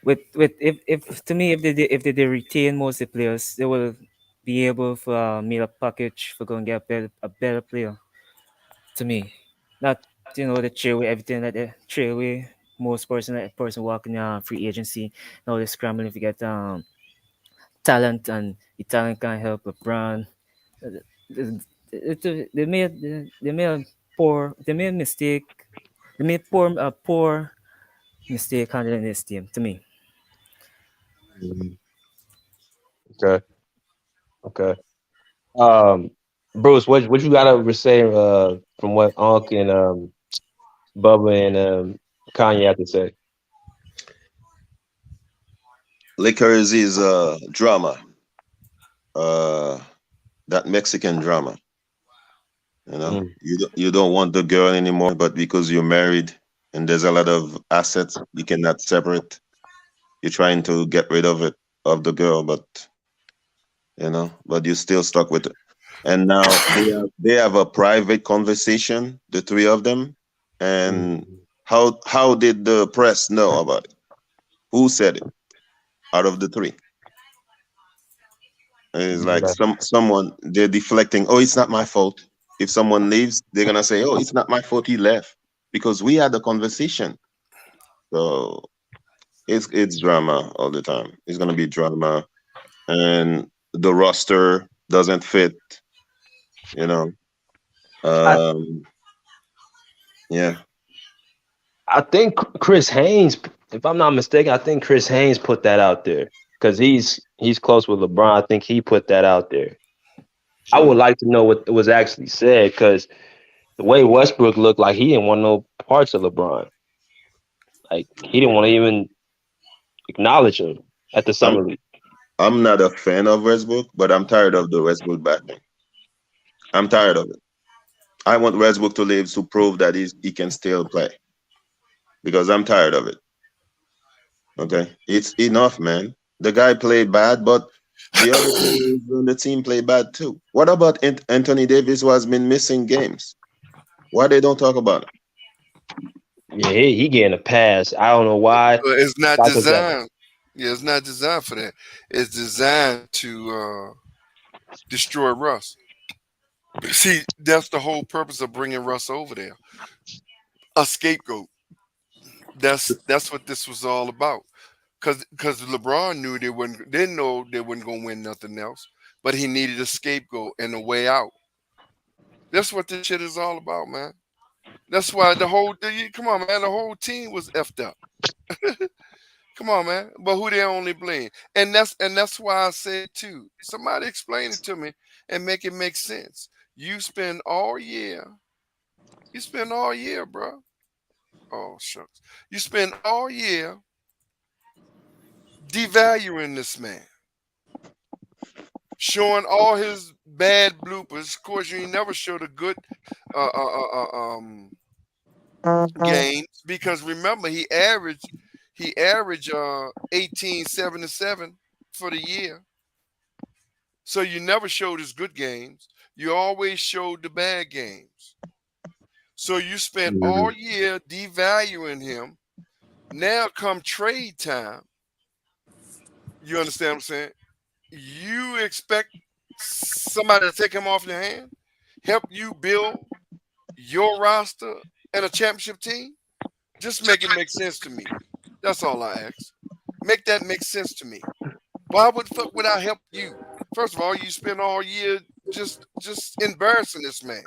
With if to me if they retain most of the players, they will be able to meet a package for going to get a better player. To me, not the trade away everything that they trade away most person walking free agency. Now they're scrambling to get talent, and the talent can't help LeBron. Uh, they made a poor they made a mistake. They made a poor mistake handling this team. To me, Okay. Okay. Bruce, what you got to say from what Unc and Bubba and Kanye have to say? Lakers is drama. That Mexican drama. You don't want the girl anymore, but because you're married and there's a lot of assets you cannot separate, you're trying to get rid of the girl, but you're still stuck with it. And now they have a private conversation, the three of them. And how did the press know about it? Who said it out of the three? And it's like someone they're deflecting. Oh, it's not my fault. If someone leaves, they're gonna say, "Oh, it's not my fault he left," because we had a conversation. So it's drama all the time. It's gonna be drama, and the roster doesn't fit. Yeah. I think Chris Haynes, if I'm not mistaken, I think Chris Haynes put that out there because he's close with LeBron. I think he put that out there. I would like to know what was actually said because the way Westbrook looked like he didn't want no parts of LeBron. Like he didn't want to even acknowledge him at the summer league. I'm not a fan of Westbrook, but I'm tired of the Westbrook backing. I'm tired of it. I want Westbrook to leave to prove that he can still play. Because I'm tired of it. Okay? It's enough, man. The guy played bad, but the other players on the team play bad too. What about Anthony Davis, who has been missing games? Why they don't talk about it? Yeah, he getting a pass. I don't know why. It's not designed. Yeah, it's not designed for that. It's designed to destroy Russ. See, that's the whole purpose of bringing Russ over there. A scapegoat. That's what this was all about. Because LeBron knew didn't know they weren't gonna win nothing else, but he needed a scapegoat and a way out. That's what this shit is all about, man. That's why come on, man, the whole team was effed up. Come on, man. But who they only blame? And that's why I said too. Somebody explain it to me and make it make sense. You spend all year, bro. Oh shucks. You spend all year devaluing this man. Showing all his bad bloopers. Of course, you never show the good games because remember he averaged 18.77 for the year. So you never showed his good games. You always showed the bad games. So you spent all year devaluing him. Now come trade time. You understand what I'm saying? You expect somebody to take him off your hand, help you build your roster and a championship team? Just make it make sense to me. That's all I ask. Make that make sense to me. Why would fuck would I help you? First of all, you spend all year just embarrassing this man.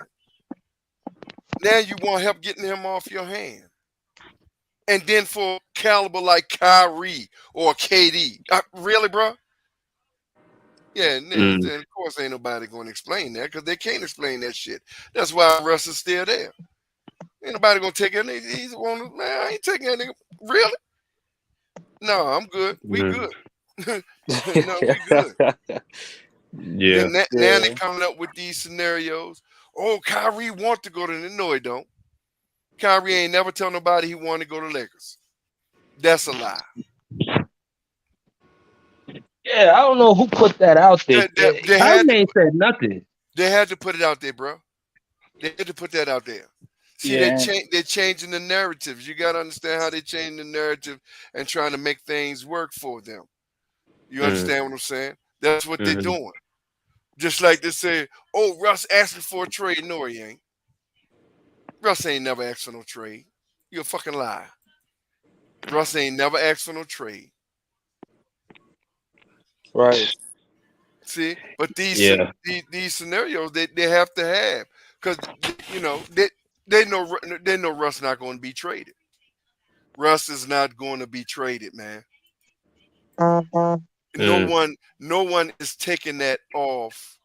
Now you want help getting him off your hand. And then for caliber like Kyrie or KD. Really, bro? Yeah, and of course ain't nobody going to explain that because they can't explain that shit. That's why Russ is still there. Ain't nobody going to take it. He's man, I ain't taking that nigga. Really? No, I'm good. We good. No, we good. Yeah. Now they coming up with these scenarios. Oh, Kyrie want to go to the no, he don't. Kyrie ain't never tell nobody he want to go to Lakers. That's a lie. Yeah, I don't know who put that out there. Kyrie ain't said nothing. They had to put it out there, bro. They had to put that out there. See, they're changing the narratives. You got to understand how they change the narrative and trying to make things work for them. You understand what I'm saying? That's what they're doing. Just like they say, oh, Russ asking for a trade. No, he ain't. Russ ain't never asked for no trade. You're a fucking lie. Russ ain't never asked for no trade. Right. See, but these scenarios they have to have because they know Russ not going to be traded. Russ is not going to be traded, man. No one is taking that off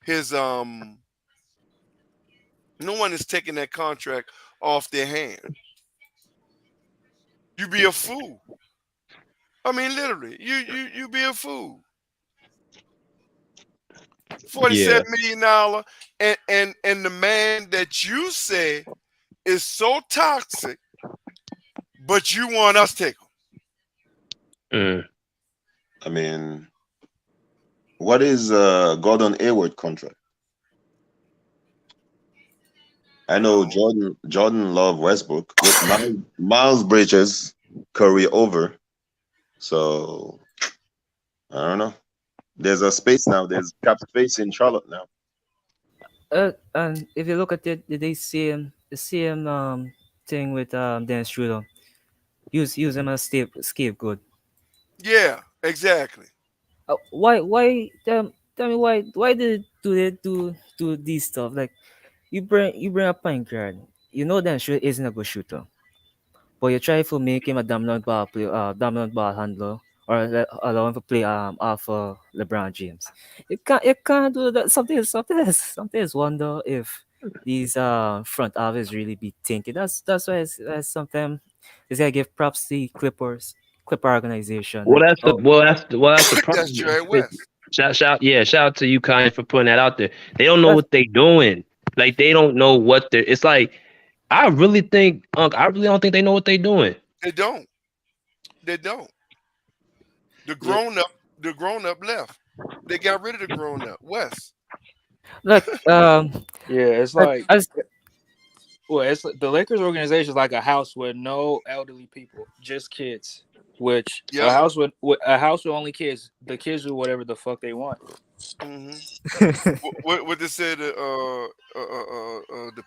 his no one is taking that contract off their hand. You be a fool. I mean, literally, you be a fool. $47 million, and the man that you say is so toxic, but you want us to take him. I mean, what is Gordon Hayward contract? I know Jordan love Westbrook. With Miles Bridges career over. So I don't know. There's a space now. There's cap space in Charlotte now. And if you look at it, the same thing with Dan Schroeder. Use him as scapegoat. Yeah, exactly. Why tell me why they do these stuff? Like you bring a point guard. You know Dan Schroeder isn't a good shooter. But you try to make him a dominant ball handler, or allow him to play off LeBron James. You can't do that. Sometimes wonder if these front office really be thinking. That's why it's sometimes this guy give props to the Clipper organization. Well, Like, that's the problem. That's Jerry West. Shout out to you, Kanye, for putting that out there. They don't know what they're doing. Like they don't know what they're. It's like I really don't think they know what they're doing. They don't. The grown up left. They got rid of the grown up West. Look, it's like it's the Lakers organization is like a house with no elderly people, just kids. Which a house with only kids. The kids do whatever the fuck they want. Mm-hmm. what they said? The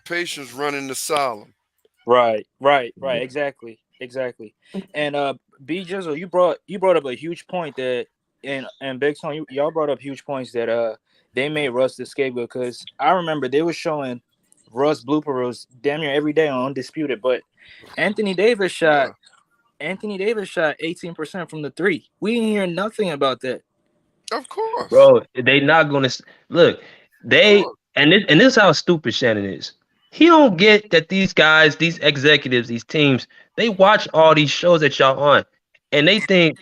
patients running the asylum. Right. Exactly. And B Jizzle, you brought up a huge point that, and Big Tone, y'all brought up huge points that they made Russ the scapegoat, because I remember they were showing Russ blooper reels damn near every day on Undisputed, but Anthony Davis shot 18% from the three. We didn't hear nothing about that. Of course, bro. They not gonna look. And this is how stupid Shannon is. He don't get that these guys, these executives, these teams, they watch all these shows that y'all on, and they think,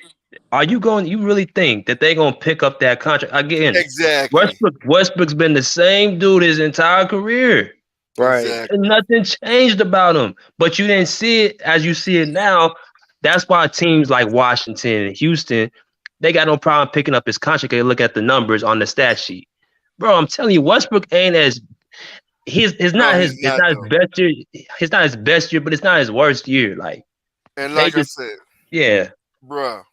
you really think that they're gonna pick up that contract again? Exactly. Westbrook's been the same dude his entire career. Right. Exactly. And nothing changed about him. But you didn't see it as you see it now. That's why teams like Washington and Houston, they got no problem picking up his contract. They look at the numbers on the stat sheet. Bro, I'm telling you, Westbrook ain't as his best year. It's not his best year, but it's not his worst year. Like, and like I said, yeah, bruh,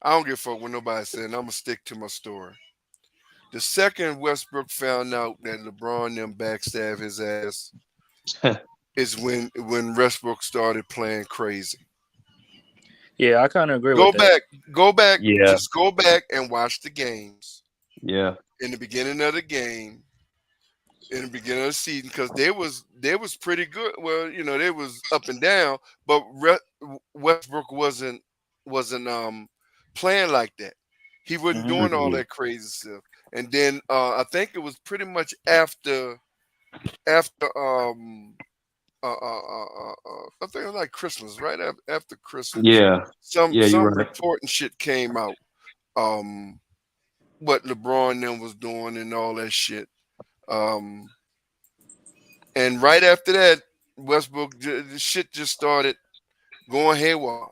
I don't give a fuck what nobody said. I'm gonna stick to my story. The second Westbrook found out that LeBron them backstab his ass is when Westbrook started playing crazy. Yeah, I kind of agree Go with that. back, Yeah. just go back and watch the games Yeah. in the beginning of the game, in the beginning of the season, because they was pretty good. Well, they was up and down, but Westbrook wasn't playing like that. He wasn't Mhm. doing all that crazy stuff. And then I think it was pretty much after I think it was like Christmas, right after Christmas. Yeah. Some Yeah, you're right. report and shit came out. What LeBron then was doing and all that shit. And right after that, Westbrook the shit just started going haywire.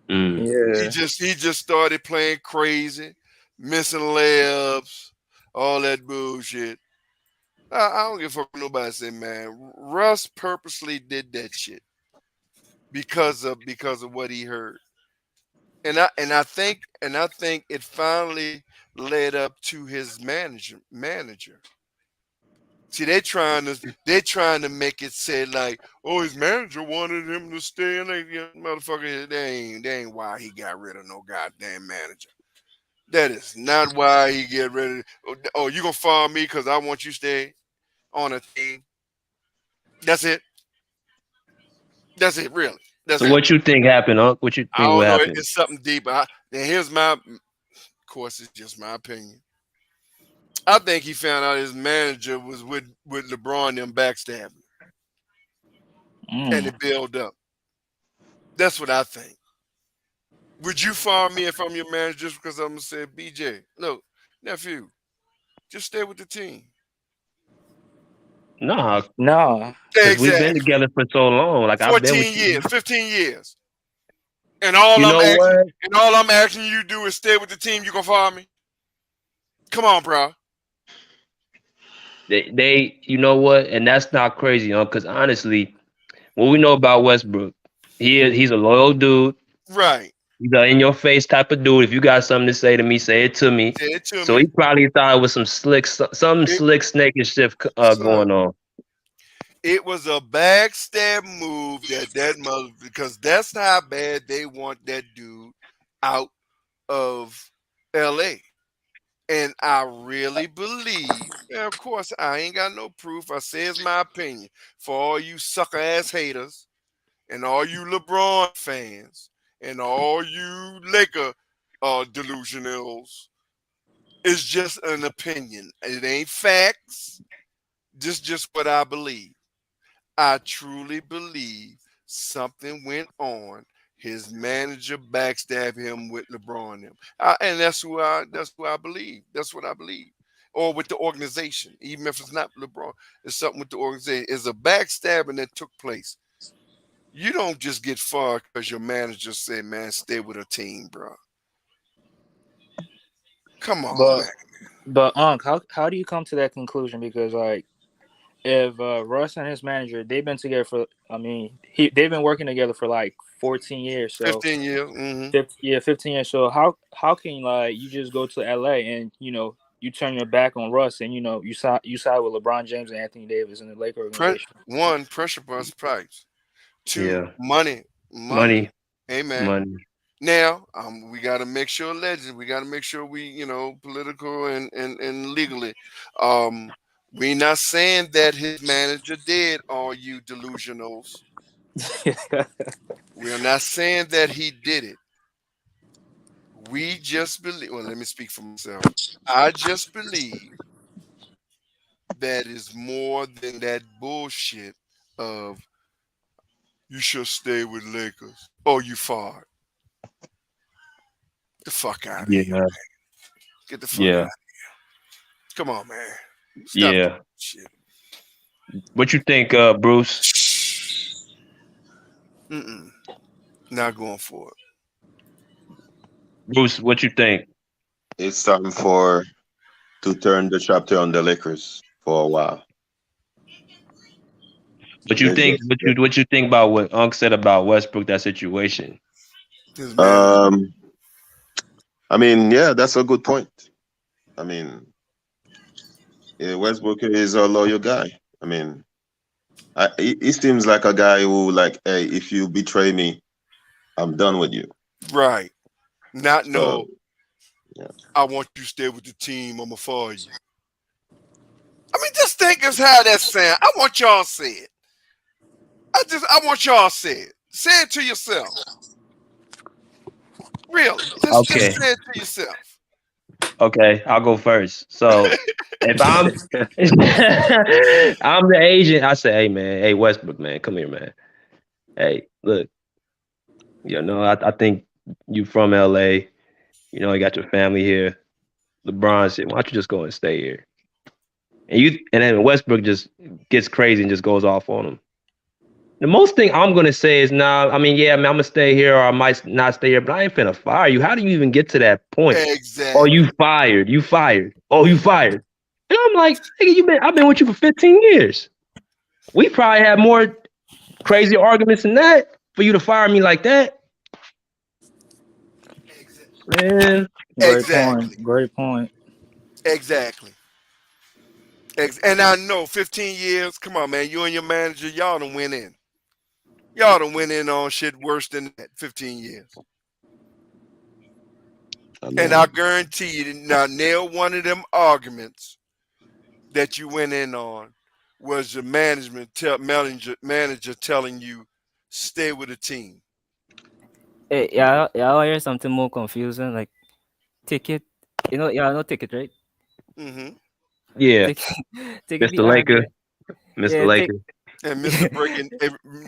Mm. Yeah. He just started playing crazy, missing layups, all that bullshit. I don't give a fuck what nobody say, man. Russ purposely did that shit because of what he heard. And I think it finally led up to his manager. See, they trying to make it say like, oh, his manager wanted him to stay in. Like, motherfucker, that ain't why he got rid of no goddamn manager. That is not why he get rid of. Oh, you gonna fire me because I want you to stay on a team? That's it. That's it, really. That's So it. what you think happened, Unc? What you I think don't what know. happened? It's something deeper. Then here's of course, it's just my opinion. I think he found out his manager was with LeBron them backstabbing, and it built up. That's what I think. Would you fire me if I'm your manager just because I'm gonna say, BJ, look, nephew, just stay with the team? Nah, No. because we've been Exactly. together for so long. Like I've been with 14 you. years, 15 years. And You know what? all I'm asking you to do is stay with the team. You gonna fire me? Come on, bro. They you know what? And that's not crazy, Unc. Because honestly, what we know about Westbrook, he's a loyal dude. Right. He's an in your face type of dude. If you got something to say to me, say it to me. Say it to So me. he probably thought it was some slick snakish shit going on. It was a backstab move that mother, because that's how bad they want that dude out of LA. And I really believe, and of course, I ain't got no proof. I say it's my opinion. For all you sucker ass haters and all you LeBron fans and all you Laker delusionals, it's just an opinion. It ain't facts. Just what I believe. I truly believe something went on. His manager backstabbed him with LeBron him, and that's who I believe. That's what I believe. Or with the organization, even if it's not LeBron, it's something with the organization. It's a backstabbing that took place. You don't just get fired because your manager said, "Man, stay with a team, bro." Come on, man. But Unc, how do you come to that conclusion? Because like, if Russ and his manager, they've been together for, they've been working together for like 14 years. So 15 years. Mm-hmm. 15 years. So how can like you just go to LA and you turn your back on Russ and you side with LeBron James and Anthony Davis in the Lakers organization? One, pressure bust pipes. Two, Yeah. money. Amen. Money. Now, we got to make sure legends. We got to make sure we, political and legally. We not saying that his manager did, all you delusionals. We are not saying that he did it. We just believe. Well, let me speak for myself. I just believe that is more than that bullshit of you should stay with Lakers. Oh, you fired. The fuck out of here, man. Get the fuck out of here. Come on, man. Stop that shit. What you think, Bruce? Not going for it. Bruce, what you think? It's time to turn the chapter on the Lakers for a while. What you think? What you think about what Unc said about Westbrook? That situation. Yeah, that's a good point. I mean, Westbrook is a loyal guy. I mean, he seems like a guy who, like, hey, if you betray me, I'm done with you. Right. Not So, no, yeah. I want you to stay with the team, I'ma fire you. I mean, just think of how that sound. I want y'all to say it. I want y'all to say it. Say it to yourself. Really. Just Okay. say it to yourself. Okay, I'll go first. So if I'm I'm the agent, I say, hey man, hey Westbrook, man, come here, man. Hey, look, I think you from LA, you got your family here. LeBron said, why don't you just go and stay here? And then Westbrook just gets crazy and just goes off on him. The most thing I'm gonna say is, nah, I mean, yeah, I mean, I'm gonna stay here or I might not stay here, but I ain't finna fire you. How do you even get to that point? Oh, Exactly. you fired. You fired. Oh, you fired. And I'm like, nigga, I've been with you for 15 years. We probably had more crazy arguments than that for you to fire me like that. Man. Great point. Exactly. Great point. Exactly. And I know 15 years, come on, man, you and your manager, y'all done went in. Y'all done went in on shit worse than that, 15 years. I And know. I guarantee you, now nail one of them arguments that you went in on was the manager telling you stay with the team. Hey, yeah, I hear something more confusing like ticket. Yeah, no ticket, right? Hmm. Yeah, Ticket, ticket be Mr. Laker. arguing. Mr. Yeah, tick. Laker. And Mr. Breaking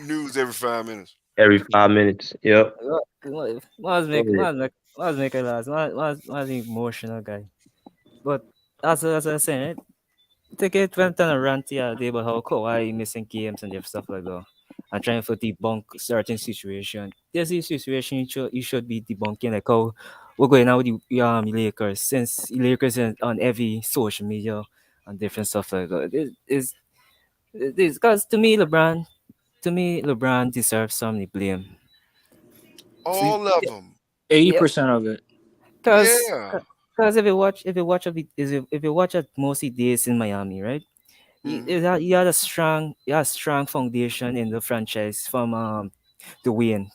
news every 5 minutes. Every 5 minutes. Yep. Was make a last. Was emotional guy. But as I was saying, right? Ticket went on a rant the other day about how Kawhi missing games and stuff like that. And trying to debunk certain situation. There's a situation you should be debunking like how we're going out with the Lakers since the Lakers are on every social media and different stuff like that. This because to me LeBron deserves some blame. See, All of them. 80% of it. because Yeah. because if you watch at mostly days in Miami, right? Hmm. You had a strong foundation in the franchise from the win.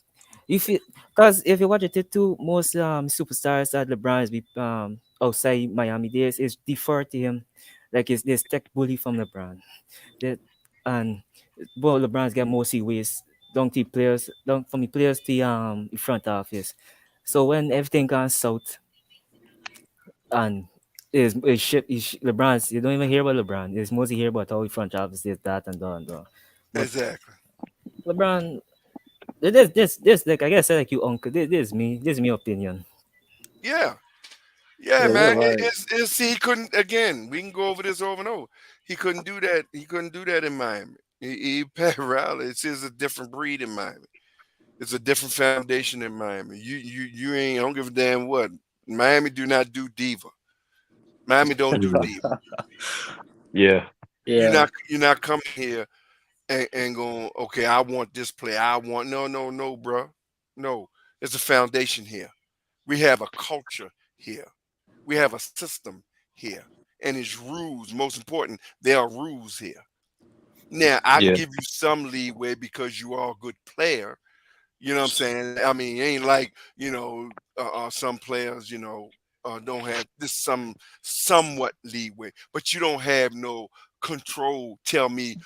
If you because if you watch it too, most superstars that LeBron is outside Miami days is defer to him, like it's this tech bully from LeBron. That and well LeBron's got mostly ways don't from the players to the front office. So when everything goes south and LeBron's you don't even hear about LeBron. It's mostly hear about how the front office is that and that and that. But Exactly. LeBron, this like I guess like you uncle. This is me opinion. Yeah. Yeah, Yeah, you're man. right. See, he couldn't. Again, we can go over this over and over. He couldn't do that. He couldn't do that in Miami. Pat Riley. It's a different breed in Miami. It's a different foundation in Miami. You ain't. I don't give a damn what. Miami do not do diva. Miami don't do Mhm. diva. Yeah. Yeah. You're not coming here and going. Okay, I want this play. I want no, bro. No, it's a foundation here. We have a culture here. We have a system here, and it's rules. Most important, there are rules here. Now, I can Yeah. give you some leeway because you are a good player. You know what I'm saying? I mean, it ain't like some players, don't have this somewhat leeway, but you don't have no control. Tell me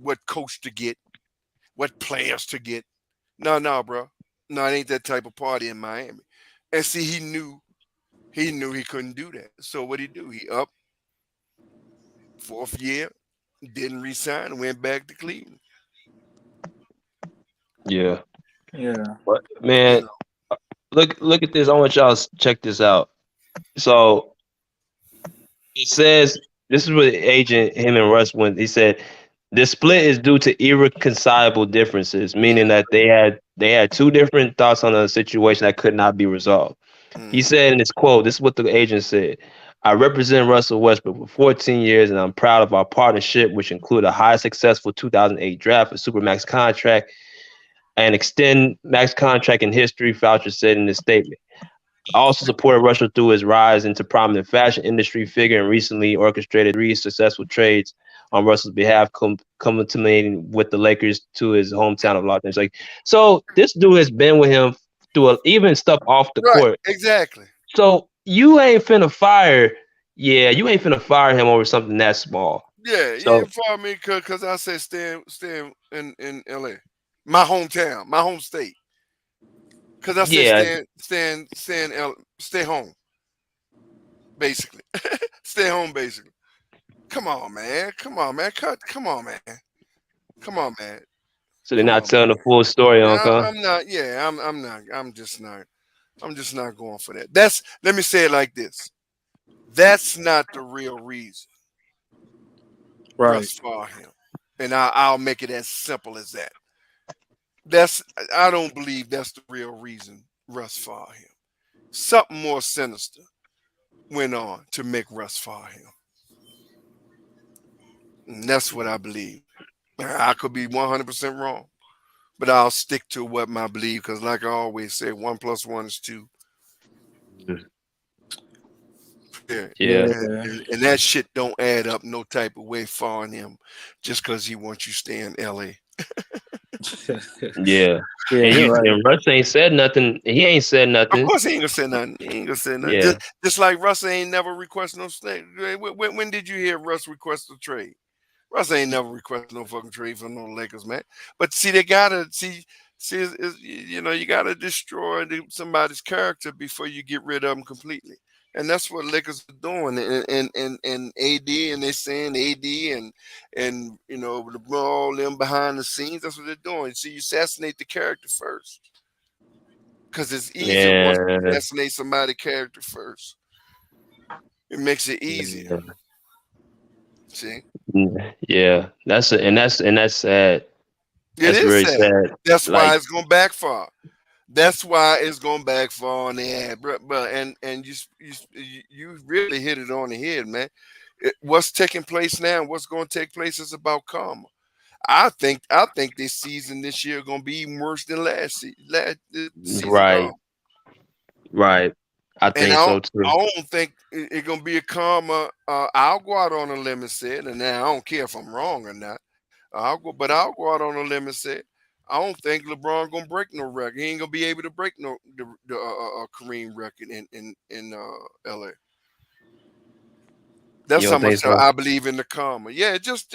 what coach to get, what players to get. No, bro. No, it ain't that type of party in Miami. And see, he knew he couldn't do that. So what he do? He up fourth year, didn't resign, went back to Cleveland. Yeah. Yeah. But You man, know, look at this. I want y'all to check this out. So it says this is what the agent him and Russ went. He said the split is due to irreconcilable differences, meaning that they had two different thoughts on a situation that could not be resolved. He hmm said in his quote, this is what the agent said. I represent Russell Westbrook for 14 years, and I'm proud of our partnership, which include a high successful 2008 draft, a supermax contract, and extend max contract in history, Foucher said in his statement. I also supported Russell through his rise into prominent fashion industry figure and recently orchestrated 3 successful trades on Russell's behalf, culminating with the Lakers to his hometown of Los Angeles. Like, so this dude has been with him through even stuff off the Right, court. exactly. So you ain't finna fire him over something that small. Yeah, So you fire me because I said stay in LA. My hometown, my home state. Because I said stay home, basically. Stay home, basically. Come on, man. Come on, man. Come on, man. Come on, man. so they're Come not on, man. telling the full story, Yeah, Uncle. I'm not. Yeah, I'm not. I'm just not going for that. Let me say it like this. That's not the real reason Right. Russ fired him. And I'll make it as simple as that. I don't believe that's the real reason Russ fired him. Something more sinister went on to make Russ fire him. And that's what I believe. I could be 100% wrong, but I'll stick to what my belief because, like I always say, 1 + 1 is 2. Yeah. And that shit don't add up no type of way firing him just because he wants you to stay in LA. Yeah. Yeah, right. And Russ ain't said nothing. He ain't said Of nothing. course, he ain't gonna say nothing. He ain't gonna say nothing. Yeah. Just like Russ ain't never requested no trade. When did you hear Russ request a trade? Russ ain't never requested no fucking trade for no Lakers, man. But see, they gotta see. You gotta destroy somebody's character before you get rid of them completely. And that's what Lakers are doing. And AD and they saying AD and all them behind the scenes. That's what they're doing. See, you assassinate the character first. Because it's easier once you Yeah. assassinate somebody's character first. It makes it easier. See? Yeah. That's sad. It That's is very sad. sad. That's Like, why it's gonna backfire. That's why it's gonna backfire on the ad, bro. And you really hit it on the head, man. What's taking place now? What's going to take place is about karma. I think this season this year gonna be even worse than last season right. gone. Right. I And think so too. I don't think it's gonna be a karma. I'll go out on a limb and say it, and now I don't care if I'm wrong or not. I'll go out on a limb and say I don't think LeBron gonna break no record. He ain't gonna be able to break the Kareem record in LA. That's You how don't think much so? I believe in the karma. Yeah, just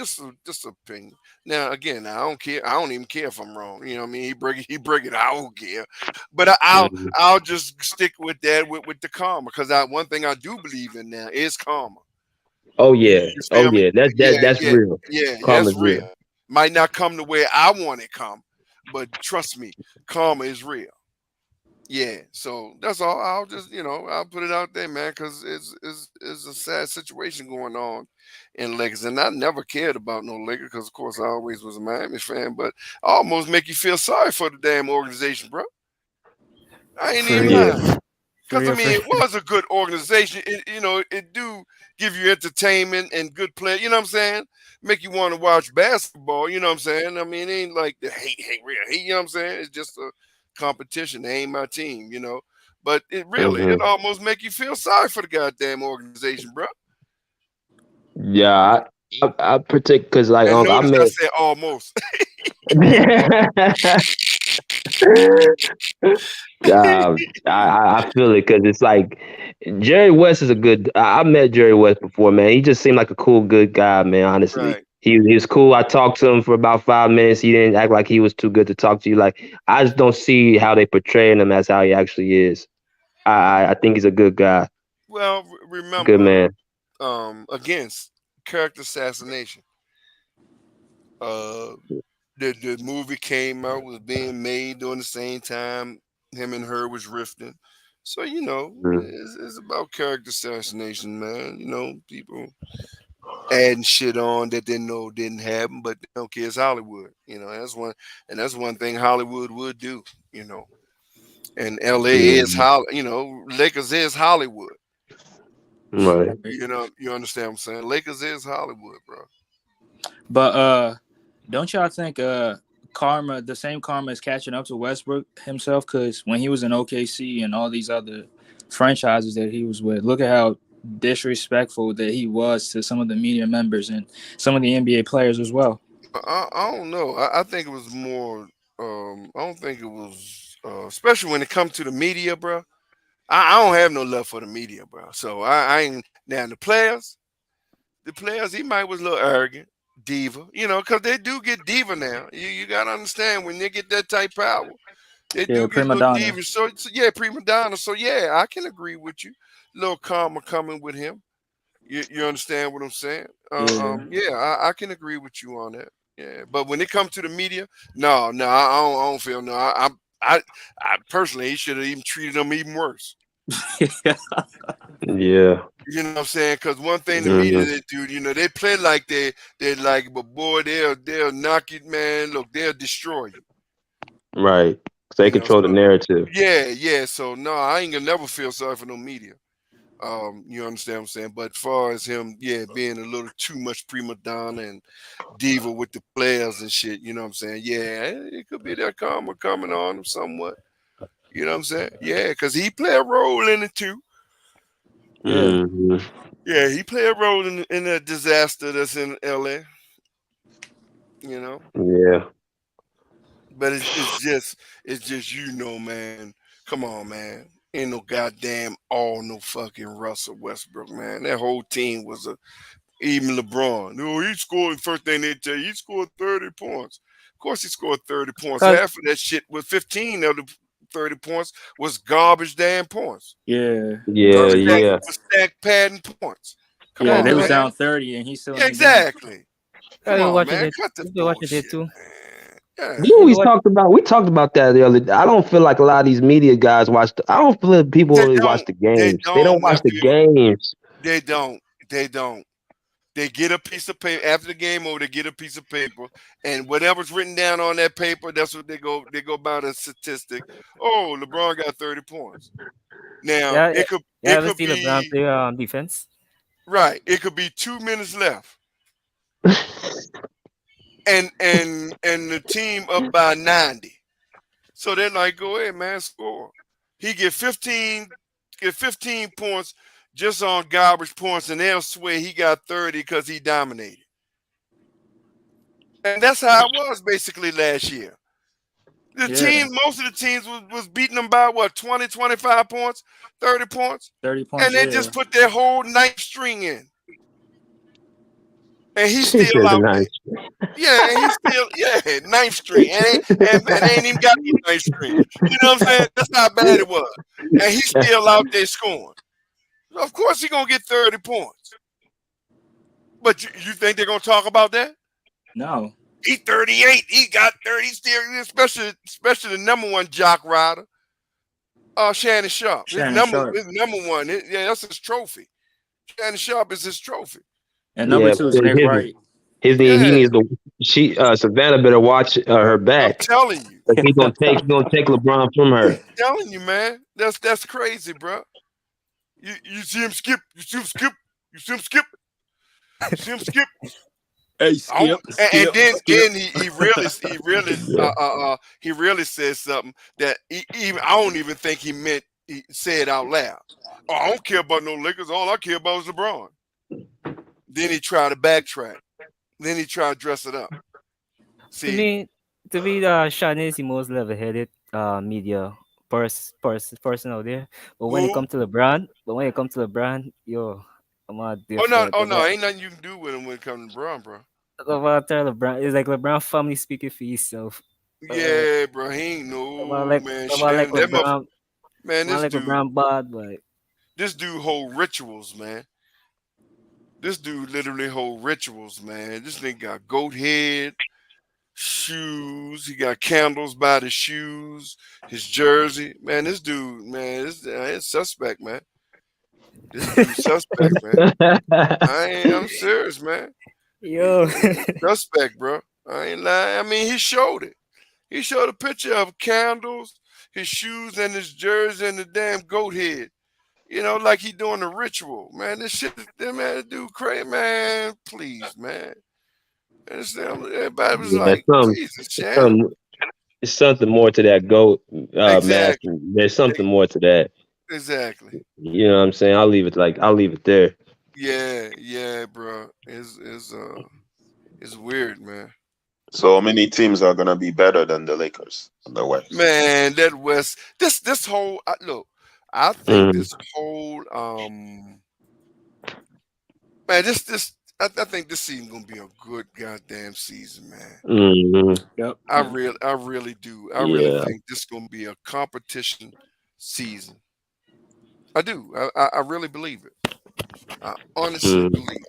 opinion. Now again, I don't care. I don't even care if I'm wrong. You know what I mean? He break it. I don't care. But Mhm. I'll just stick with that with the karma because one thing I do believe in now is karma. Oh yeah. You Oh feel me? yeah. That's Yeah, real. yeah. That's Karma's real. real. Might not come the way I want it come, but trust me, karma is real. Yeah, so that's all. I'll just I'll put it out there, man, because it's a sad situation going on in Lakers, and I never cared about no Lakers because of course I always was a Miami fan, but I almost make you feel sorry for the damn organization, bro. I ain't For even real, Yeah. lying. for Because I real, for mean, real. it was a good organization. It do give you entertainment and good play. You know what I'm saying? Make you want to watch basketball. You know what I'm saying? I mean, it ain't like the real hate. You know what I'm saying? It's just a competition. They ain't my team. But it Mhm. almost make you feel sorry for the goddamn organization, bro. Yeah. I predict because like And I notice I met. said almost. I feel it because it's like Jerry West is a good. I met Jerry West before, man. He just seemed like a cool, good guy, man. Honestly, Right. he was cool. I talked to him for about 5 minutes. He didn't act like he was too good to talk to you. Like I just don't see how they portraying him as how he actually is. I think he's a good guy, Well, good remember, man. against character assassination. Uh, the movie came out was being made during the same time him and her was rifting. So Mm. it's about character assassination, man. People adding shit on that they know didn't happen, but they don't care. It's Hollywood. That's one thing Hollywood would do. You know, and L.A. is Mm. Lakers is Hollywood. Right. You understand what I'm saying? Lakers is Hollywood, bro. But don't y'all think karma, the same karma is catching up to Westbrook himself? Because when he was in OKC and all these other franchises that he was with. Look at how disrespectful that he was to some of the media members and some of the NBA players as well. I don't know. I think it was more. I don't think it was, especially when it comes to the media, bro. I don't have no love for the media, bro. So I ain't now the players. The players, he might was a little arrogant, diva, because they do get diva now. You gotta understand when they get that type power, they do get a prima little donna. diva. So yeah, prima donna. So yeah, I can agree with you. A little karma coming with him. You understand what I'm saying? Yeah, I can agree with you on that. Yeah, but when it comes to the media, no, I don't feel no. I personally, he should have even treated them even worse. Yeah. You know what I'm saying? Because one thing the media they do, they play like they're like, but boy, they'll knock you, man. Look, they'll destroy you. Right. So they control the narrative. Yeah. So no, I ain't gonna never feel sorry for no media. You understand what I'm saying? But as far as him, being a little too much prima donna and diva with the players and shit, you know what I'm saying? Yeah, it could be that karma coming on him somewhat. You know what I'm saying? Yeah, because he played a role in it too. Yeah, he played a role in that disaster that's in LA. Yeah. But it's just man. Come on, man. Ain't no goddamn no fucking Russell Westbrook, man. That whole team was even LeBron. No, he scored, first thing they tell you, he scored 30 points. Of course he scored 30 points. Half of that shit was 15 of the 30 points was garbage damn points. Yeah. Stack padding points. Come on, they man. was down 30 and he still exactly. Come on, man. Cut the bullshit, too. Yeah. We talked about that the other day. I don't feel like a lot of these media guys I don't feel like people really watch the games. They don't watch the games. They don't. They get a piece of paper after the game over. They get a piece of paper, and whatever's written down on that paper, that's what they go by the statistic. Oh, LeBron got 30 points. Now it could be LeBron play defense. Right. It could be 2 minutes left. and the team up by 90. So they're like, go ahead, man, score. He get 15 points just on garbage points, and they'll swear he got 30 because he dominated. And that's how it was basically last year. Most of the teams was beating them by what, 20, 25 points, 30 points? 30 points. And they just put their whole ninth string in. And he's still out there. Yeah, and he's still, ninth string. And ain't even got no ninth string. You know what I'm saying? That's how bad it was. And he's still out there scoring. So of course he's going to get 30 points. But you think they're going to talk about that? No. He 38. He got 30. Still, especially the number one jock rider, Shannon Sharp. His number one. That's his trophy. Shannon Sharp is his trophy. And number two is Nick Wright. He needs to. Savannah better watch her back. I'm telling you, he's gonna take LeBron from her. I'm telling you, man, that's crazy, bro. You see him skip. You see him skip. You see him skip. You see him skip. Hey, skip. And then he really says something that I don't even think he meant. He said out loud. Oh, I don't care about no Lakers. All I care about is LeBron. Then he tried to backtrack. Then he tried to dress it up. See, to me, Sean is the most level-headed media person out there. But when it comes to LeBron, yo, I'm not different. Oh no, ain't nothing you can do with him when it comes to LeBron, bro. LeBron, it's like LeBron family speaking for himself. Yeah, bro, he ain't man. This dude, LeBron bad, like this dude hold rituals, man. This dude literally hold rituals, man. This nigga got goat head, shoes. He got candles by the shoes, his jersey. Man, this dude, man, it's suspect, man. This dude suspect, man. I'm serious, man. Yo. Suspect, bro. I ain't lying. I mean, he showed it. He showed a picture of candles, his shoes, and his jersey, and the damn goat head. You know, like he doing a ritual, man. This shit, man, dude, crazy, man. Please, man. Everybody was like, Jesus, it's something more to that goat mask. There's something more to that. Exactly. You know what I'm saying? I'll leave it there. Yeah, bro. It's weird, man. So many teams are gonna be better than the Lakers in the West. Man, that West, this whole look, I think Mm, this whole man, I think this season gonna be a good goddamn season, man. mm, Yep. I really do. I really yeah. think this gonna be a competition season. I do. I really believe it. I honestly Mm, believe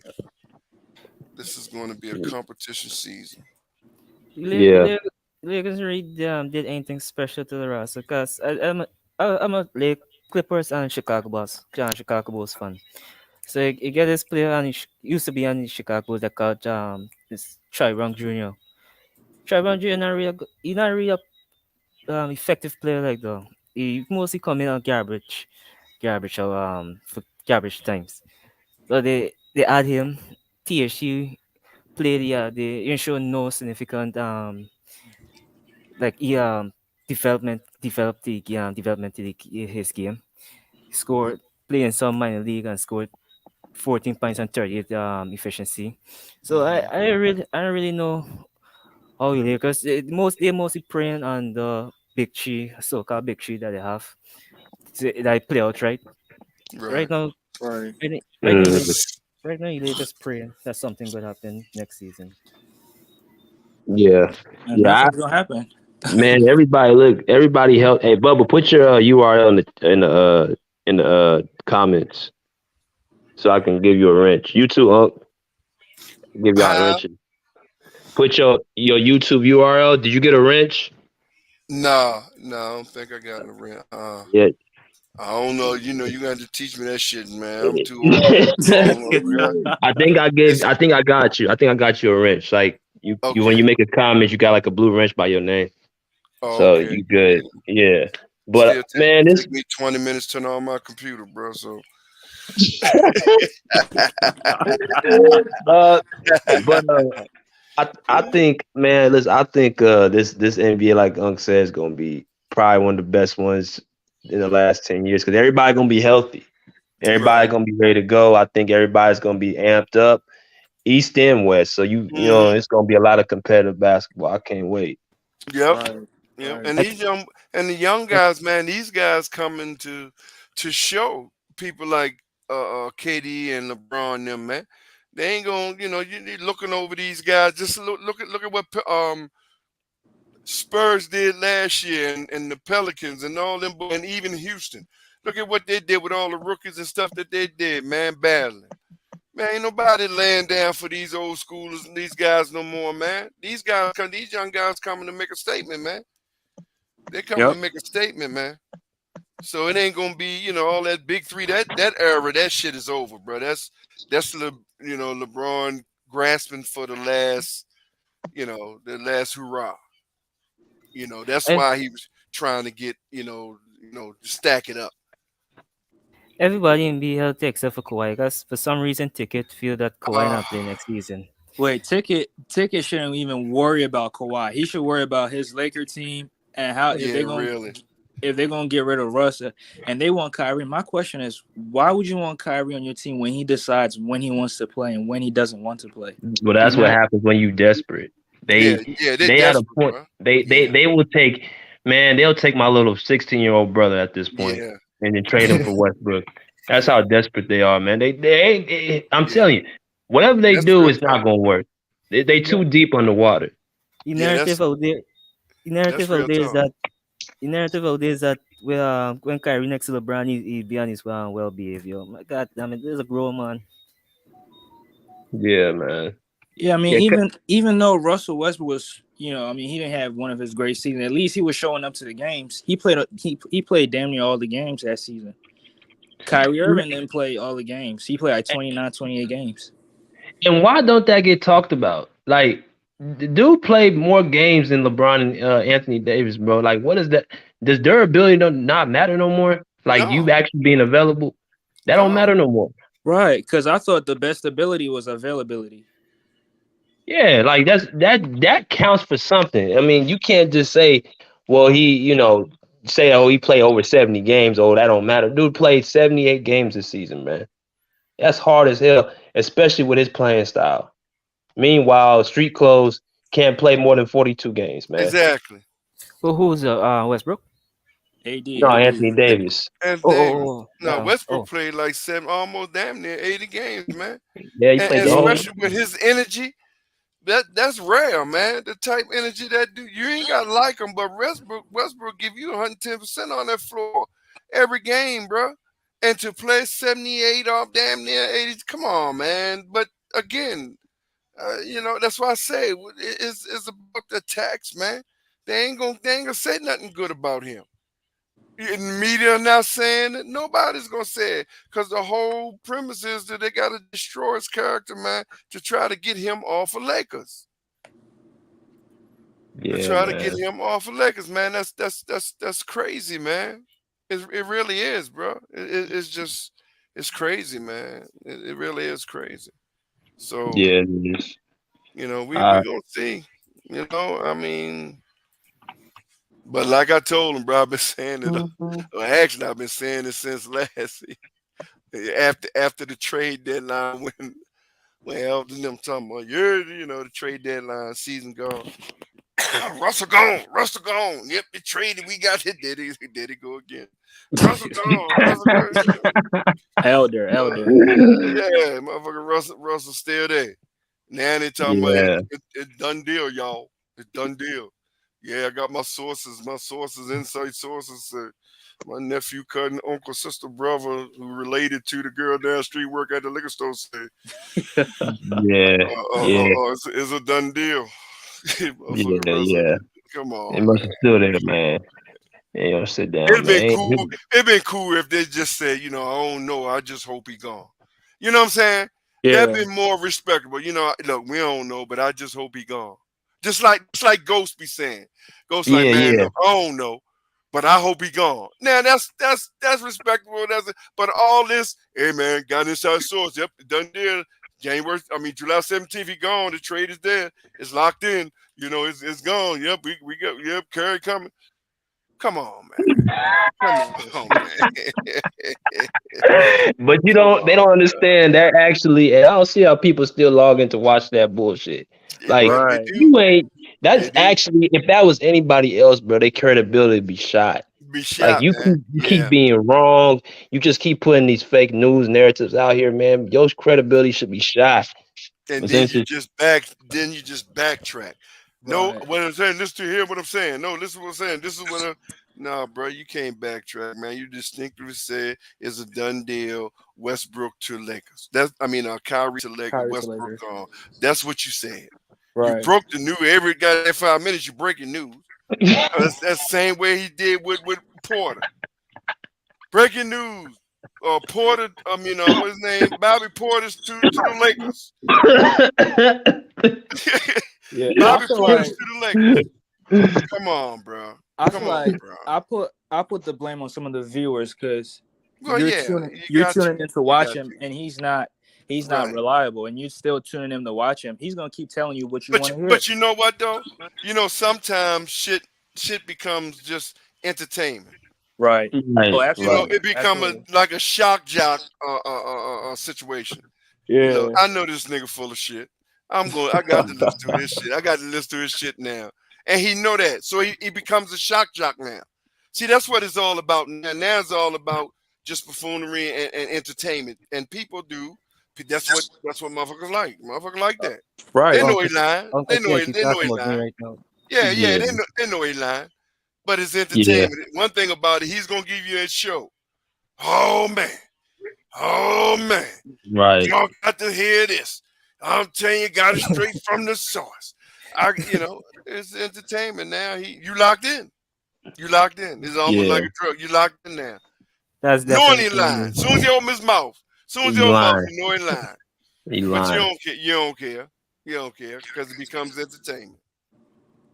this is going to be a competition season. yeah. Lakers really did anything special to the roster because I'm a Lake Clippers and Chicago Bulls fan. So you get this player and used to be on the Chicago Bulls that called this Tryon Jr. Tryon Jr. He's not really a effective player like though. He mostly come in on garbage or for garbage times. So they add him. TSU play they show no significant like he development to his game. He scored playing some minor league and scored 14 points and 38 efficiency. So Hmm. I don't really know how he because they're mostly preying on the big tree, so-called big tree that they have. That I play out right Right. now. Right. Right now, Mm, right now, you just praying that something good happen next season. yeah. And Yeah. nothing's gonna happen. Man, everybody help. Hey, Bubba, put your URL in the comments so I can give you a wrench. You too, Unc. Give y'all Huh? wrenches. Put your YouTube URL. Did you get a wrench? No, I don't think I got in the ring. Yeah. I don't know. You know, you got to teach me that shit, man. I'm too old. I don't know. It's I think I got you. I think I got you a wrench. Like you when okay. you make a comment, you got like a blue wrench by your name. Oh, So okay. you good. Yeah. But Still man, this take me 20 minutes to turn on my computer, bro. So uh but I think, man, listen, I think this NBA, like Unc says, gonna be probably one of the best ones in the last 10 years because everybody gonna be healthy. right. Everybody gonna be ready to go. I think everybody's gonna be amped up, East and West. So you know Hmm. it's gonna be a lot of competitive basketball. I can't wait. Yep. Right. Yep. Right. And I these young and the young guys, man, these guys coming to show people like KD and LeBron and them, man. They ain't gonna, you're looking over these guys. Just look at what Spurs did last year and the Pelicans and all them, and even Houston. Look at what they did with all the rookies and stuff that they did, man, battling. Man, ain't nobody laying down for these old schoolers and these guys no more, man. These young guys coming to make a statement, man. They coming to Yep. make a statement, man. So it ain't gonna be, all that big three. That era, that shit is over, bro. That's LeBron grasping for the last hurrah. That's ev- why he was trying to get, stack it up. everybody in be healthy except for Kawhi because for some reason Ticket feel that Kawhi Uh, not play next season. Wait, Ticket shouldn't even worry about Kawhi. He should worry about his Laker team and how yeah, really. if they're gonna get rid of Russ and they want Kyrie. My question is, why would you want Kyrie on your team when he decides when he wants to play and when he doesn't want to play? Well, He that's what not happens when you desperate. Yeah, They yeah, they're they at a desperate, point. bro. They Yeah, they will take, man. They'll take my little 16-year-old brother at this point yeah, and then trade him for Westbrook. That's how desperate they are, man. They ain't. I'm yeah. telling you, whatever they That's do real is talk. not gonna work. They the, too deep underwater. the Yeah, narrative out there. The that's narrative out real there is talk. that when Kyrie next to LeBron, he be on his well behavior. My God, damn it, there's a grown man. Yeah, man. Yeah, I mean, Yeah, even though Russell Westbrook was, I mean, he didn't have one of his great seasons. At least he was showing up to the games. He played damn near all the games that season. Kyrie Irving didn't play all the games. He played like 29, 28 games. and why don't that get talked about? Like, the dude played more games than LeBron and Anthony Davis, bro. Like, what is that? Does durability not matter no more? Like, No, you actually being available, that don't no. matter no more. Right, because I thought the best ability was availability. Yeah, like that counts for something. I mean, you can't just say, well, he, say, oh, he played over 70 games. Oh, that don't matter. Dude played 78 games this season, man. That's hard as hell, especially with his playing style. Meanwhile, street clothes can't play more than 42 games, man. Exactly. Who's Westbrook? AD. No, Anthony Davis. And no, Westbrook played like almost damn near 80 games, man. Yeah, he played and the whole. especially with his energy, that's rare, man. The type of energy that dude, you ain't gotta like him, but Westbrook give you 110% on that floor every game, bro. And to play 78 off damn near 80, come on, man. But again, that's why I say it's about the tax, man. They ain't gonna say nothing good about him. In the media now saying that nobody's gonna say it because the whole premise is that they gotta destroy his character, man, to try to get him off of Lakers. Yeah, to try to get him off of Lakers, man. That's crazy, man. It really is, bro. It's crazy, man. It really is crazy. So yeah, it is. we gonna see. I mean. But like I told him, bro, I've been saying it. Actually, I've been saying it since last after the trade deadline when Elton them talking about the trade deadline season gone. Russell gone. Yep, they traded. We got it. Did he go again? Russell gone. Elder. Yeah, motherfucker Russell still there. Now they talking about it's done deal, y'all. It's done deal. Yeah, I got my sources, inside sources. My nephew, cousin, uncle, sister, brother, who related to the girl down the street work at the liquor store said, it's a done deal. Yeah. Come on. It must have still there, man. They don't sit down. It'd been cool if they just said, I don't know. I just hope he gone. You know what I'm saying? Yeah. That'd been more respectable. Look, we don't know, but I just hope he gone. Just like Ghost be saying. Ghost man, look, I don't know, but I hope he gone. Now that's respectable. But all this, hey man, got inside source. Yep, done deal. July 17th, he gone. The trade is there. It's locked in. It's gone. Yep, we got. Yep, Curry coming. Come on, man. But they don't understand that actually. And I don't see how people still log in to watch that bullshit. Like you ain't. That's actually, if that was anybody else, bro, their credibility would be shot. Like you keep being wrong. You just keep putting these fake news narratives out here, man. Your credibility should be shot. And then you just backtrack. No, what I'm saying, listen to hear what I'm saying. No, listen to what I'm saying. This is what no, bro, you can't backtrack, man. You distinctly said it's a done deal. Westbrook to Lakers. Kyrie to Lakers. Westbrook gone. That's what you said. Right. You broke the news. Every goddamn 5 minutes, you breaking news. That's the same way he did with Porter. Breaking news. Porter, what's his name? Bobby Porter's to the Lakers. Bobby Porter's to the Lakers. Come on, bro. I put the blame on some of the viewers because you're tuning in to watch him, and he's not reliable, and you still tuning in to watch him. He's gonna keep telling you what you want to hear. But you know what though? Sometimes shit becomes just entertainment. Right. It becomes like a shock jock situation. Yeah. I know this nigga full of shit. I got to listen to this shit. I got to listen to his shit now. And he know that. So he becomes a shock jock now. See, that's what it's all about. Now it's all about just buffoonery and entertainment. And people do. That's what motherfuckers like. Motherfuckers like that. Right. They know he lying. They know he lying. Right now. Yeah. They know he lying. But it's entertainment. Yeah. One thing about it, he's gonna give you a show. Oh man. Right. Y'all got to hear this. I'm telling you, got it straight from the source. It's entertainment now. You locked in. It's almost like a drug. You locked in now. That's knowing he lying. As soon as he opens his mouth, you know he lying. He but lying. You don't care. You don't care because it becomes entertainment.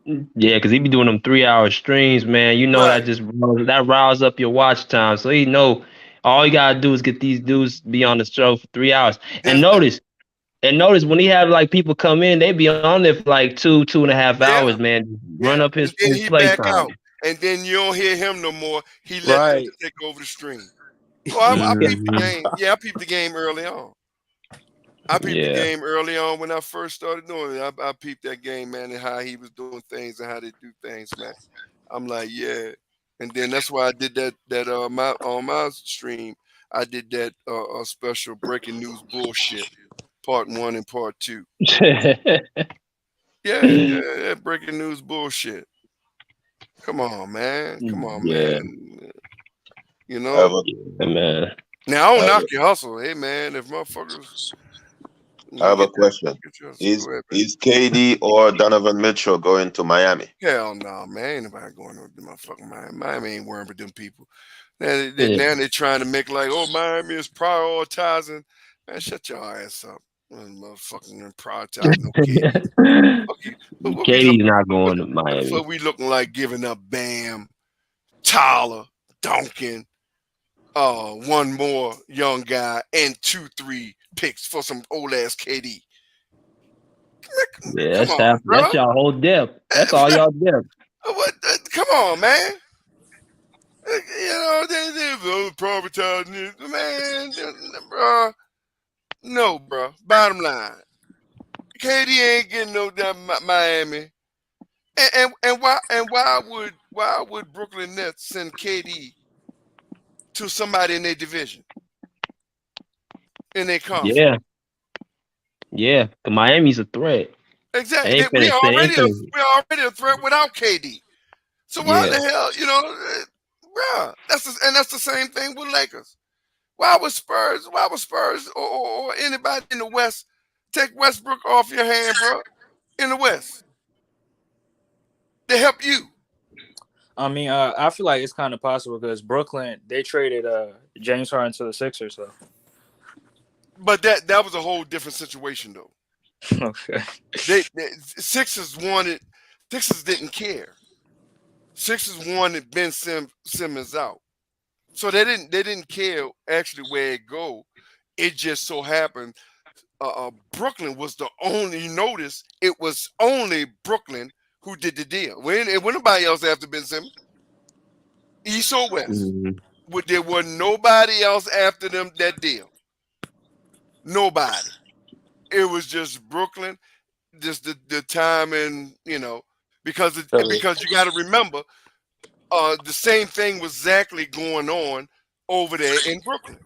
Yeah, because he be doing them 3-hour streams, man. That riles up your watch time. So he know all you gotta do is get these dudes be on the show for 3 hours. And notice when he have like people come in, they be on there for like 2.5 hours, man. Run up his play time. and then you don't hear him no more. He let Right. them take over the stream. Oh, I peeped the game. Yeah, I peeped the game early on. I peeped the game early on when I first started doing it. I peeped that game, man, and how he was doing things and how they do things, man. I'm like, yeah. And then that's why I did that on my stream. I did that special breaking news bullshit, part 1 and part 2. Yeah, breaking news bullshit. Come on, man. Come on, man. You know. Man. Now I don't knock your hustle. Hey, man, if motherfuckers. I have a question. Is KD or Donovan Mitchell going to Miami? Hell no, man. Ain't nobody going to motherfucking Miami. Miami ain't worrying about them people. Now they're trying to make like, oh, Miami is prioritizing. Man, shut your ass up. Motherfucking prioritizing no KD. Okay, KD's not going to Miami. What we looking like giving up Bam, Tyler, Duncan, one more young guy, and 2-3 picks for some old ass KD. Yeah, that's y'all whole depth. That's all y'all depth. Come on, man. You know, they're privatizing it. Man, bro. No, bro. Bottom line. KD ain't getting no damn Miami. And why would Brooklyn Nets send KD to somebody in their division? In their conference? Yeah. Miami's a threat. Exactly. We're already a threat without KD. So why the hell, you know, bro? That's the same thing with Lakers. Why would Spurs or anybody in the West take Westbrook off your hand, bro? In the West, to help you. I mean, I feel like it's kind of possible because Brooklyn, they traded James Harden to the Sixers, though. But that was a whole different situation, though. Okay. Sixers didn't care. Sixers wanted Ben Simmons out, so they didn't care actually where it go. It just so happened Brooklyn was the only. You notice it was only Brooklyn who did the deal. When nobody else after Ben Simmons, East or West, there was nobody else after them that deal. Nobody. It was just Brooklyn. Just the timing, you know, because you got to remember, the same thing was exactly going on over there in Brooklyn.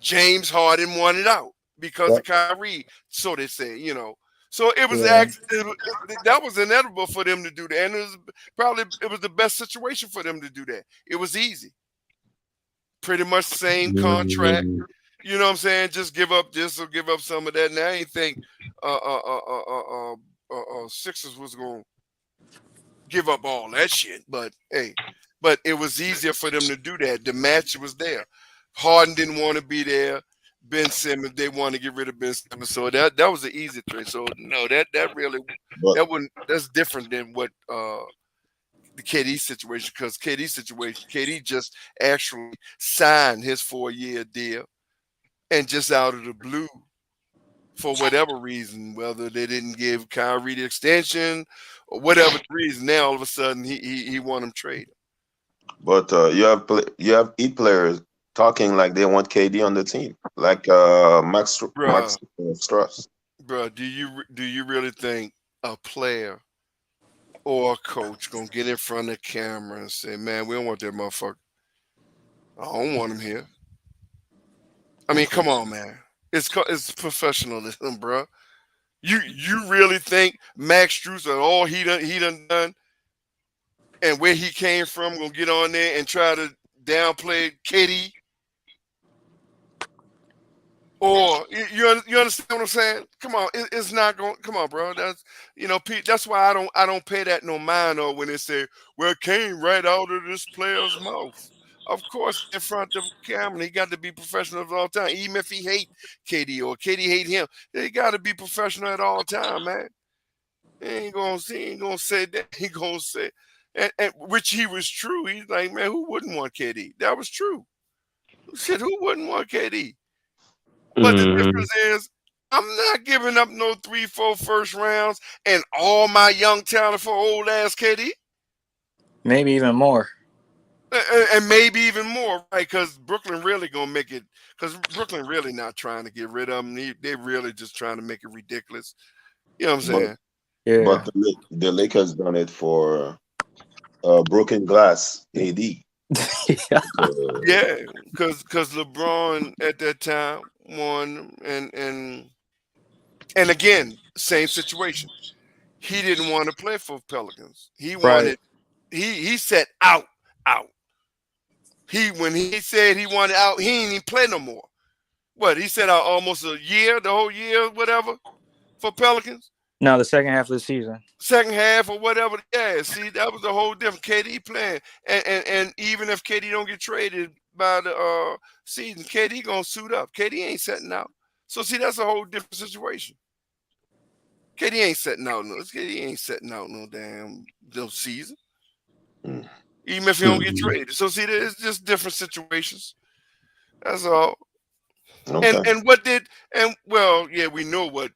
James Harden wanted out because of Kyrie, so they say, you know. So it was that was inevitable for them to do that, and it was the best situation for them to do that. It was easy, pretty much same contract. You know what I'm saying? Just give up this or give up some of that. And I ain't think Sixers was gonna give up all that shit. But hey, it was easier for them to do that. The match was there. Harden didn't want to be there. Ben Simmons, they wanted to get rid of Ben Simmons. So that was an easy trade. So no, that's different than what the KD situation, because KD just actually signed his 4-year deal. And just out of the blue, for whatever reason, whether they didn't give Kyrie the extension or whatever reason, now all of a sudden he want him traded. But you have players talking like they want KD on the team, like Max Strauss. Bro, do you really think a player or a coach gonna get in front of the camera and say, "Man, we don't want that motherfucker. I don't want him here." I mean, come on, man. It's professionalism, bro. You really think Max Strus and all he done and where he came from gonna get on there and try to downplay KD? Or you understand what I'm saying? Come on, it's not going. Come on, bro. That's Pete. That's why I don't pay that no mind on when they say, "Well, it came right out of this player's mouth." Of course, in front of camera, he got to be professional at all time. Even if he hate KD or KD hate him, he got to be professional at all time, man. He ain't gonna say that. He gonna say, and which he was true. He's like, man, who wouldn't want KD? That was true. Shit, who wouldn't want KD? But the difference is, I'm not giving up no 3-4 first rounds and all my young talent for old ass KD. Maybe even more. And maybe even more, right? Because Brooklyn really gonna make it. Because Brooklyn really not trying to get rid of them. They really just trying to make it ridiculous. You know what I'm saying? Yeah. But the Lakers done it for broken glass AD. Yeah, because LeBron at that time won, and again, same situation. He didn't want to play for Pelicans. He wanted. He said out. When he said he wanted out, he ain't even play no more. What, he said out almost a year, the whole year, whatever, for Pelicans. No, the second half of the season. Second half or whatever. Yeah, see, that was a whole different KD playing. And even if KD don't get traded by the season, KD gonna suit up. KD ain't setting out. So see, that's a whole different situation. KD ain't setting out no damn season. Even if he don't get traded. So see, it's just different situations. That's all. Okay. We know what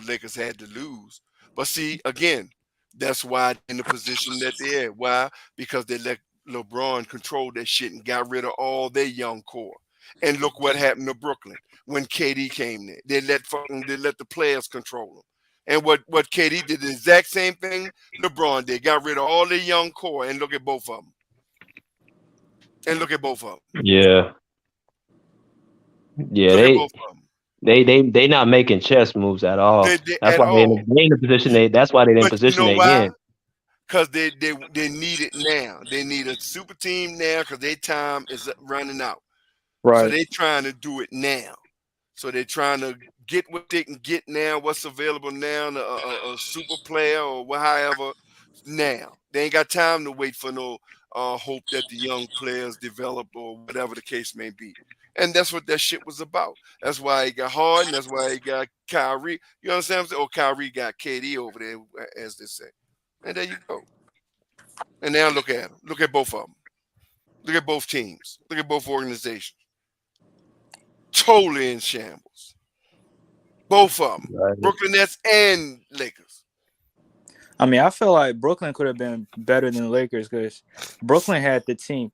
Lakers had to lose. But see, again, that's why in the position that they're at. Why? Because they let LeBron control that shit and got rid of all their young core. And look what happened to Brooklyn when KD came there. They let the players control them. And what KD did the exact same thing LeBron did. Got rid of all their young core, and look at both of them. Yeah. Yeah, they not making chess moves at all. That's why they in the position that's why they're in position they're in. Because they need it now. They need a super team now because their time is running out. Right. So they're trying to do it now. So they're trying to get what they can get now, what's available now, a super player or however now. They ain't got time to wait for no hope that the young players develop or whatever the case may be. And that's what that shit was about. That's why he got Harden. That's why he got Kyrie. You understand what I'm saying? Oh, Kyrie got KD over there, as they say. And there you go. And now look at them. Look at both of them. Look at both teams. Look at both organizations. Totally in shambles. Both of them. Right. Brooklyn Nets and Lakers. I mean, I feel like Brooklyn could have been better than the Lakers because Brooklyn had the team.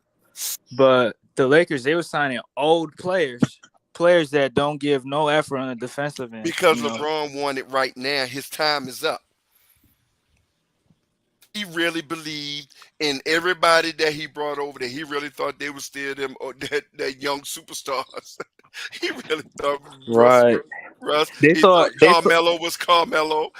But the Lakers, they were signing old players that don't give no effort on the defensive end. Because LeBron wanted right now. His time is up. He really believed in everybody that he brought over there. He really thought they were still them or that young superstars. He really thought Russ. He thought Carmelo was Carmelo.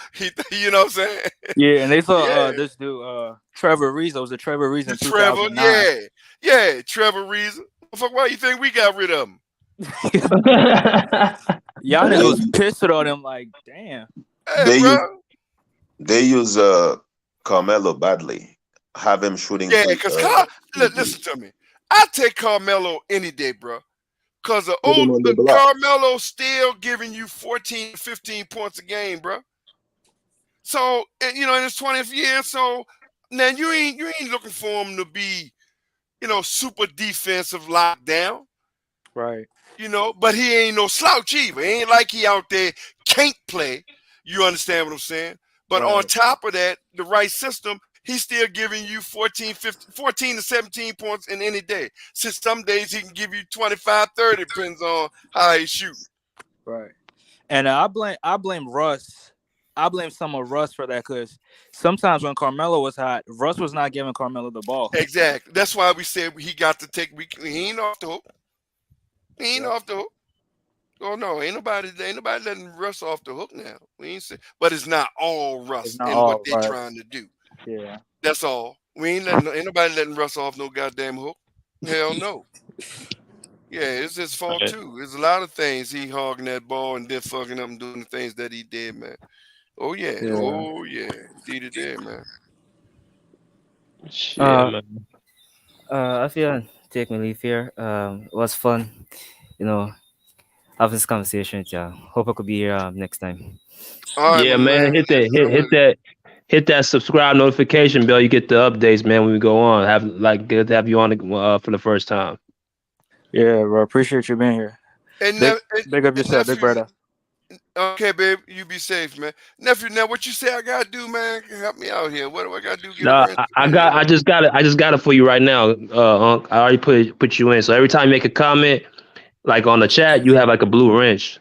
You know what I'm saying? Yeah, and they thought this dude, Trevor Ariza was a Trevor Ariza in 2009. Yeah, Trevor Ariza. Why you think we got rid of him? Y'all niggas was pissed on him like, damn. Hey, they use Carmelo badly. Have him shooting. Yeah, because listen to me. I take Carmelo any day, bro. Because Carmelo still giving you 14, 15 points a game, bro. So, in his 20th year, so now you ain't looking for him to be, super defensive lockdown. Right. But he ain't no slouch either. It ain't like he out there can't play. You understand what I'm saying? But on top of that, the right system, he's still giving you 14 to 17 points in any day. Since some days he can give you 25, 30, depends on how he shoots. Right. And I blame Russ. I blame some of Russ for that because sometimes when Carmelo was hot, Russ was not giving Carmelo the ball. Exactly. That's why we said he got to take. He ain't off the hook. He ain't off the hook. Oh no, ain't nobody letting Russ off the hook now. We ain't say, but it's not all Russ and what they're trying to do. Yeah, that's all. Ain't nobody letting Russ off no goddamn hook. Hell no. Yeah, it's his fault too. There's a lot of things he hogging that ball and then fucking up and doing the things that he did, man. Oh yeah. Indeed it did, man. Shit, man. I feel take me leave here. It was fun, having this conversation with you. Hope I could be here next time. Right, yeah, man. Hit that subscribe notification bell. You get the updates, man. When we go on, good to have you on for the first time. Yeah, bro. Appreciate you being here. And big up yourself, big brother. Okay, babe, you be safe, man. Nephew, now what you say I gotta do, man? Help me out here. What do I gotta do? Get a No, wrench? I just got it. I just got it for you right now, Unc. I already put you in. So every time you make a comment, like on the chat, you have like a blue wrench.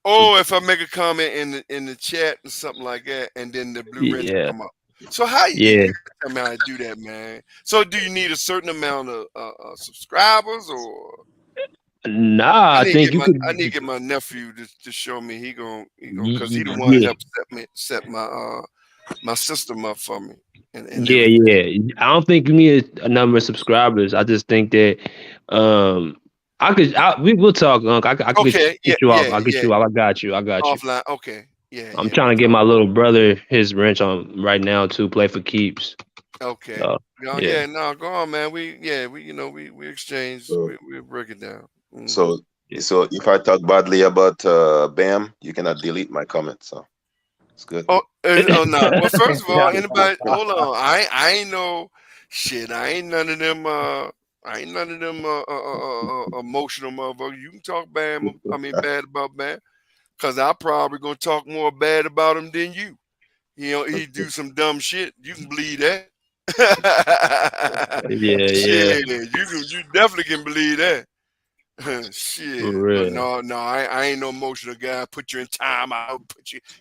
Oh, if I make a comment in the chat or something like that, and then the blue wrench Yeah, come up. So how you yeah. gotta tell me how to do that, man? So do you need a certain amount of subscribers, or Nah, I think you I need to could. get my nephew to show me he gon' because he the one that Yeah, helped set my my system up for me and yeah, everything. yeah. I don't think you need a number of subscribers. I just think that um we will talk, Unc. I could Okay, get you off. I'll get you off. I got you. I got you. offline. Okay, I'm we'll trying to get talk. my little brother his wrench on right now to play for keeps. Okay. So yeah. Yeah, no, go on, man. We exchange. So, We break it down. Hmm. so, so if I talk badly about Bam, you cannot delete my comment. So it's good. Oh no. Well, first of all, Yeah. anybody, hold on. I ain't no shit. I ain't none of them. I ain't none of them emotional motherfuckers. You can talk bad about Bam, cause I probably gonna talk more bad about him than you. You know, he do some dumb shit. You can believe that. Yeah, yeah. Shit, you definitely can believe that. For Shit, but real. no, I ain't no emotional guy. Put you in time out,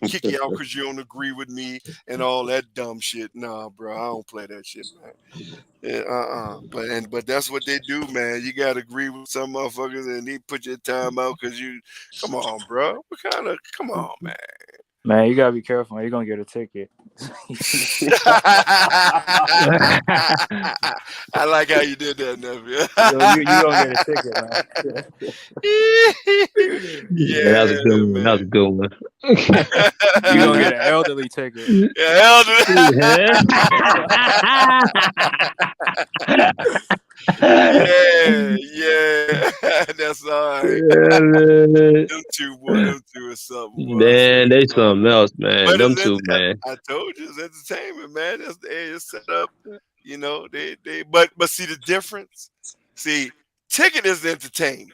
kick you out because you don't agree with me and all that dumb shit. Nah, bro, I don't play that shit, man. Yeah, but that's what they do, man. You gotta agree with some motherfuckers and they put your time out because you. Come on, bro. What kind of? Come on, man. Man, you gotta be careful. You're gonna get a ticket. I like how you did that, nephew. You gonna get a ticket, man. Yeah, that was a good Yeah, one. That was a man. good one. You gonna get an elderly ticket. Yeah, Yeah. yeah. That's all right. Yeah, man. Them two is something, boy. I swear Man, to they God. something else, man. But Them two, man. I told you it's entertainment, man. That's the it's set up. You know, but see the difference. See, ticket is entertainment.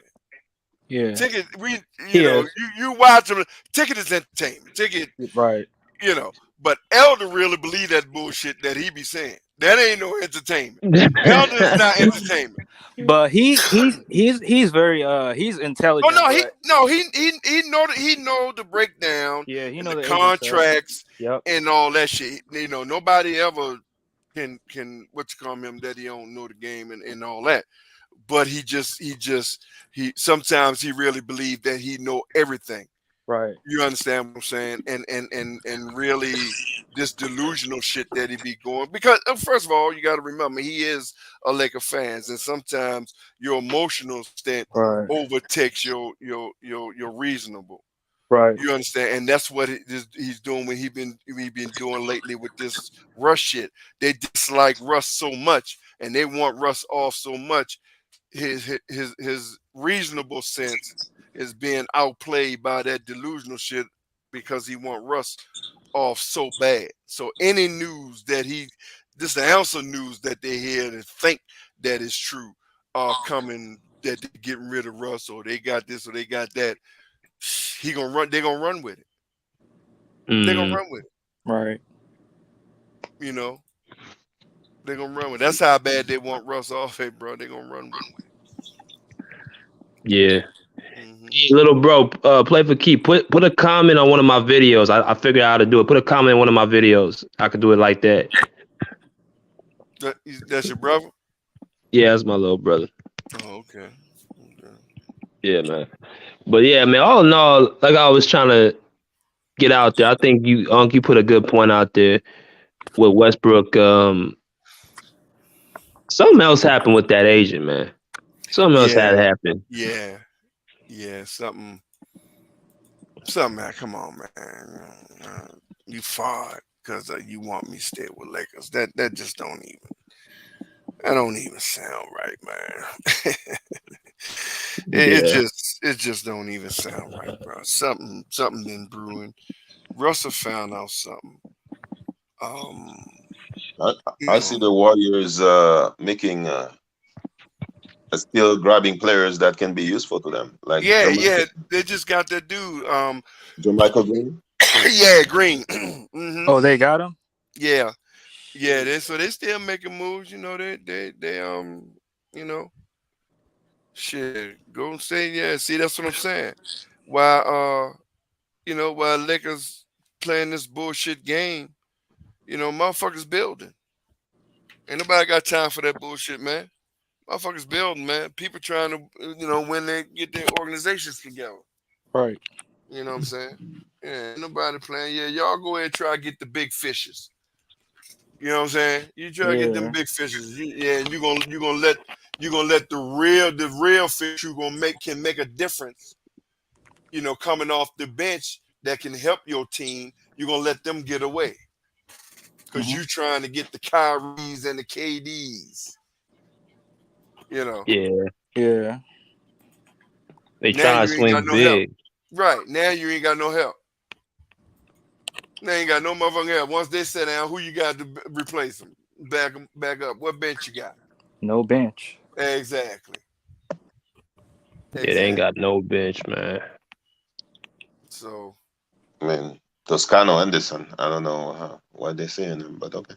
Yeah, Ticket, he is you watch them. Ticket is entertainment. Ticket, right. But Elder really believe that bullshit that he be saying. That ain't no entertainment. Elder is not entertainment. But he's very he's Oh intelligent. no, But he know the breakdown yeah, he and know the the agent stuff. contracts Yep. and all that shit. Nobody ever can what you call him that he don't know the game and all that. But he sometimes he really believe that he know everything. Right. You understand what I'm saying? And really this delusional shit that he be going because first of all, you got to remember he is a Laker fans, and sometimes your emotional state Right. overtakes your reasonable. Right. You understand? And that's what he's doing when he been doing lately with this Russ shit. They dislike Russ so much, and they want Russ off so much. His reasonable sense is being outplayed by that delusional shit because he want Russ off so bad. So any news that this ounce of news that they hear and think that is true are coming that they're getting rid of Russ or they got this or they got that. They're gonna run with it. They're gonna run with it. Right. You know, they're gonna run with it. That's how bad they want Russ off. Hey, bro, they're gonna run with it. Yeah. Mm-hmm. Hey, little bro, play for keep. Put a comment on one of my videos. I figured out how to do it. Put a comment on one of my videos. I could do it like that. That's your brother? Yeah, that's my little brother. Oh, okay. Yeah, man. But yeah, man. All in all, like I was trying to get out there. I think you put a good point out there with Westbrook. Something else happened with that agent, man. Something else had happened. Yeah. Something. Man, come on, man. You fought because you want me to stay with Lakers. That just don't even. That don't even sound right, man. It just don't even sound right, bro. Something been brewing. Russell found out something. I see the Warriors making still grabbing players that can be useful to them, like Yeah. They just got that dude. Michael Green. Yeah, Green. hmm Oh, they got him. Yeah. So they still making moves. You know, they you know, shit. Golden State. Yeah. See, that's what I'm saying. While while Lakers playing this bullshit game, motherfuckers building. Ain't nobody got time for that bullshit, man. Motherfuckers building, man. People trying to, when they get their organizations together. Right. You know what I'm saying? Yeah, ain't nobody playing. Yeah, y'all go ahead and try to get the big fishes. You know what I'm saying? You try to get them Yeah. big fishes. You gonna let the real fish you gonna make can make a difference. Coming off the bench that can help your team. You're gonna let them get away because you trying to get the Kyries and the KDs. Yeah, Yeah. they Now trying to you ain't got swing no help. big. Right. Now you ain't got no help. Now you ain't got no motherfucking help. Once they sit down, who you got to replace them? Back up. What bench you got? No bench. Exactly. Yeah, they ain't got no bench, man. So, I mean, Toscano Anderson. I don't know what they're saying him, but okay.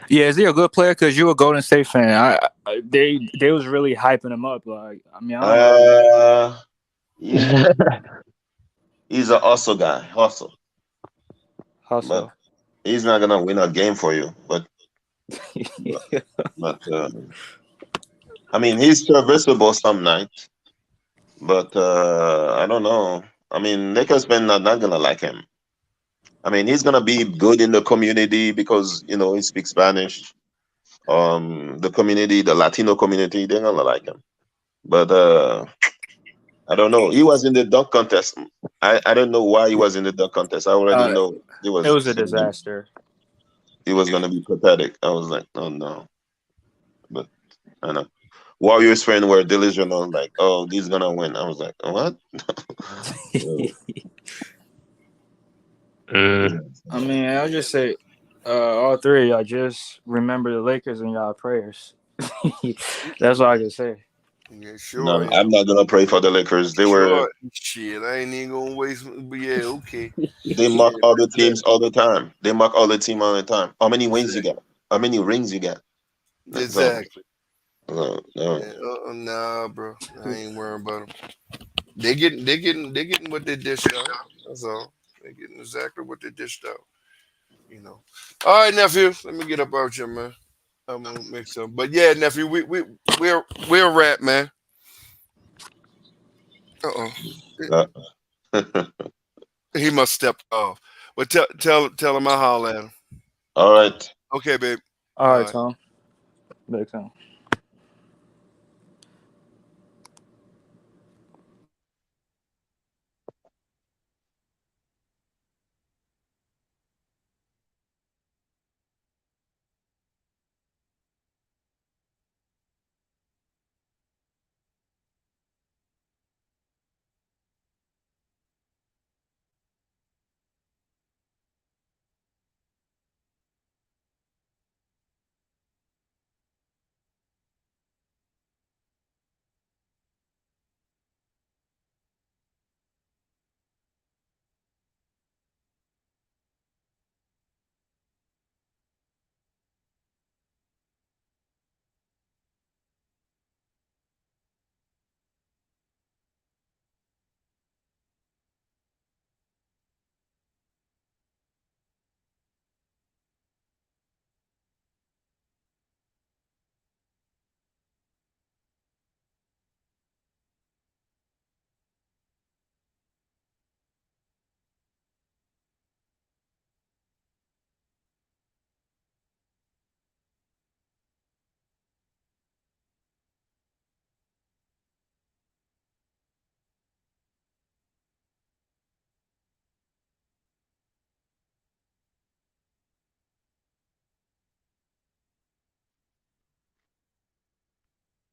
Yeah, is he a good player? Because you're a Golden State fan. They was really hyping him up. Like, I mean, I don't know. Yeah, he's an hustle guy, hustle, but Hustle. he's not gonna win a game for you. But I mean, he's serviceable some nights, but I don't know. I mean, Lakers fans not gonna like him. I mean, he's gonna be good in the community because he speaks Spanish. The community, the Latino community, they're gonna like him. But I don't know. He was in the dunk contest. I don't know why he was in the dunk contest. I already know It was a disaster. He was gonna be pathetic. I was like, oh no. But I know. Warriors fans were delusional, like, oh, he's gonna win. I was like, what? I mean, I'll just say, all three of y'all just remember the Lakers in y'all prayers. That's all I can say. yeah, No, sure. I'm not gonna pray for the Lakers. Sure. Shit, I ain't even gonna waste. But yeah, okay. They mock all the teams all the time. They mock all the team all the time. How many wins you got? How many rings you got? Exactly. No. Yeah, nah, bro. I ain't worrying about them. They getting what they dished out. That's all. They getting exactly what they dished out. All right, nephew. Let me get up out here, man. I'm gonna make some. But yeah, nephew, we're wrap, man. He must step off. But tell him I holler at him. All right. Okay, babe. All right, Tom. Big time.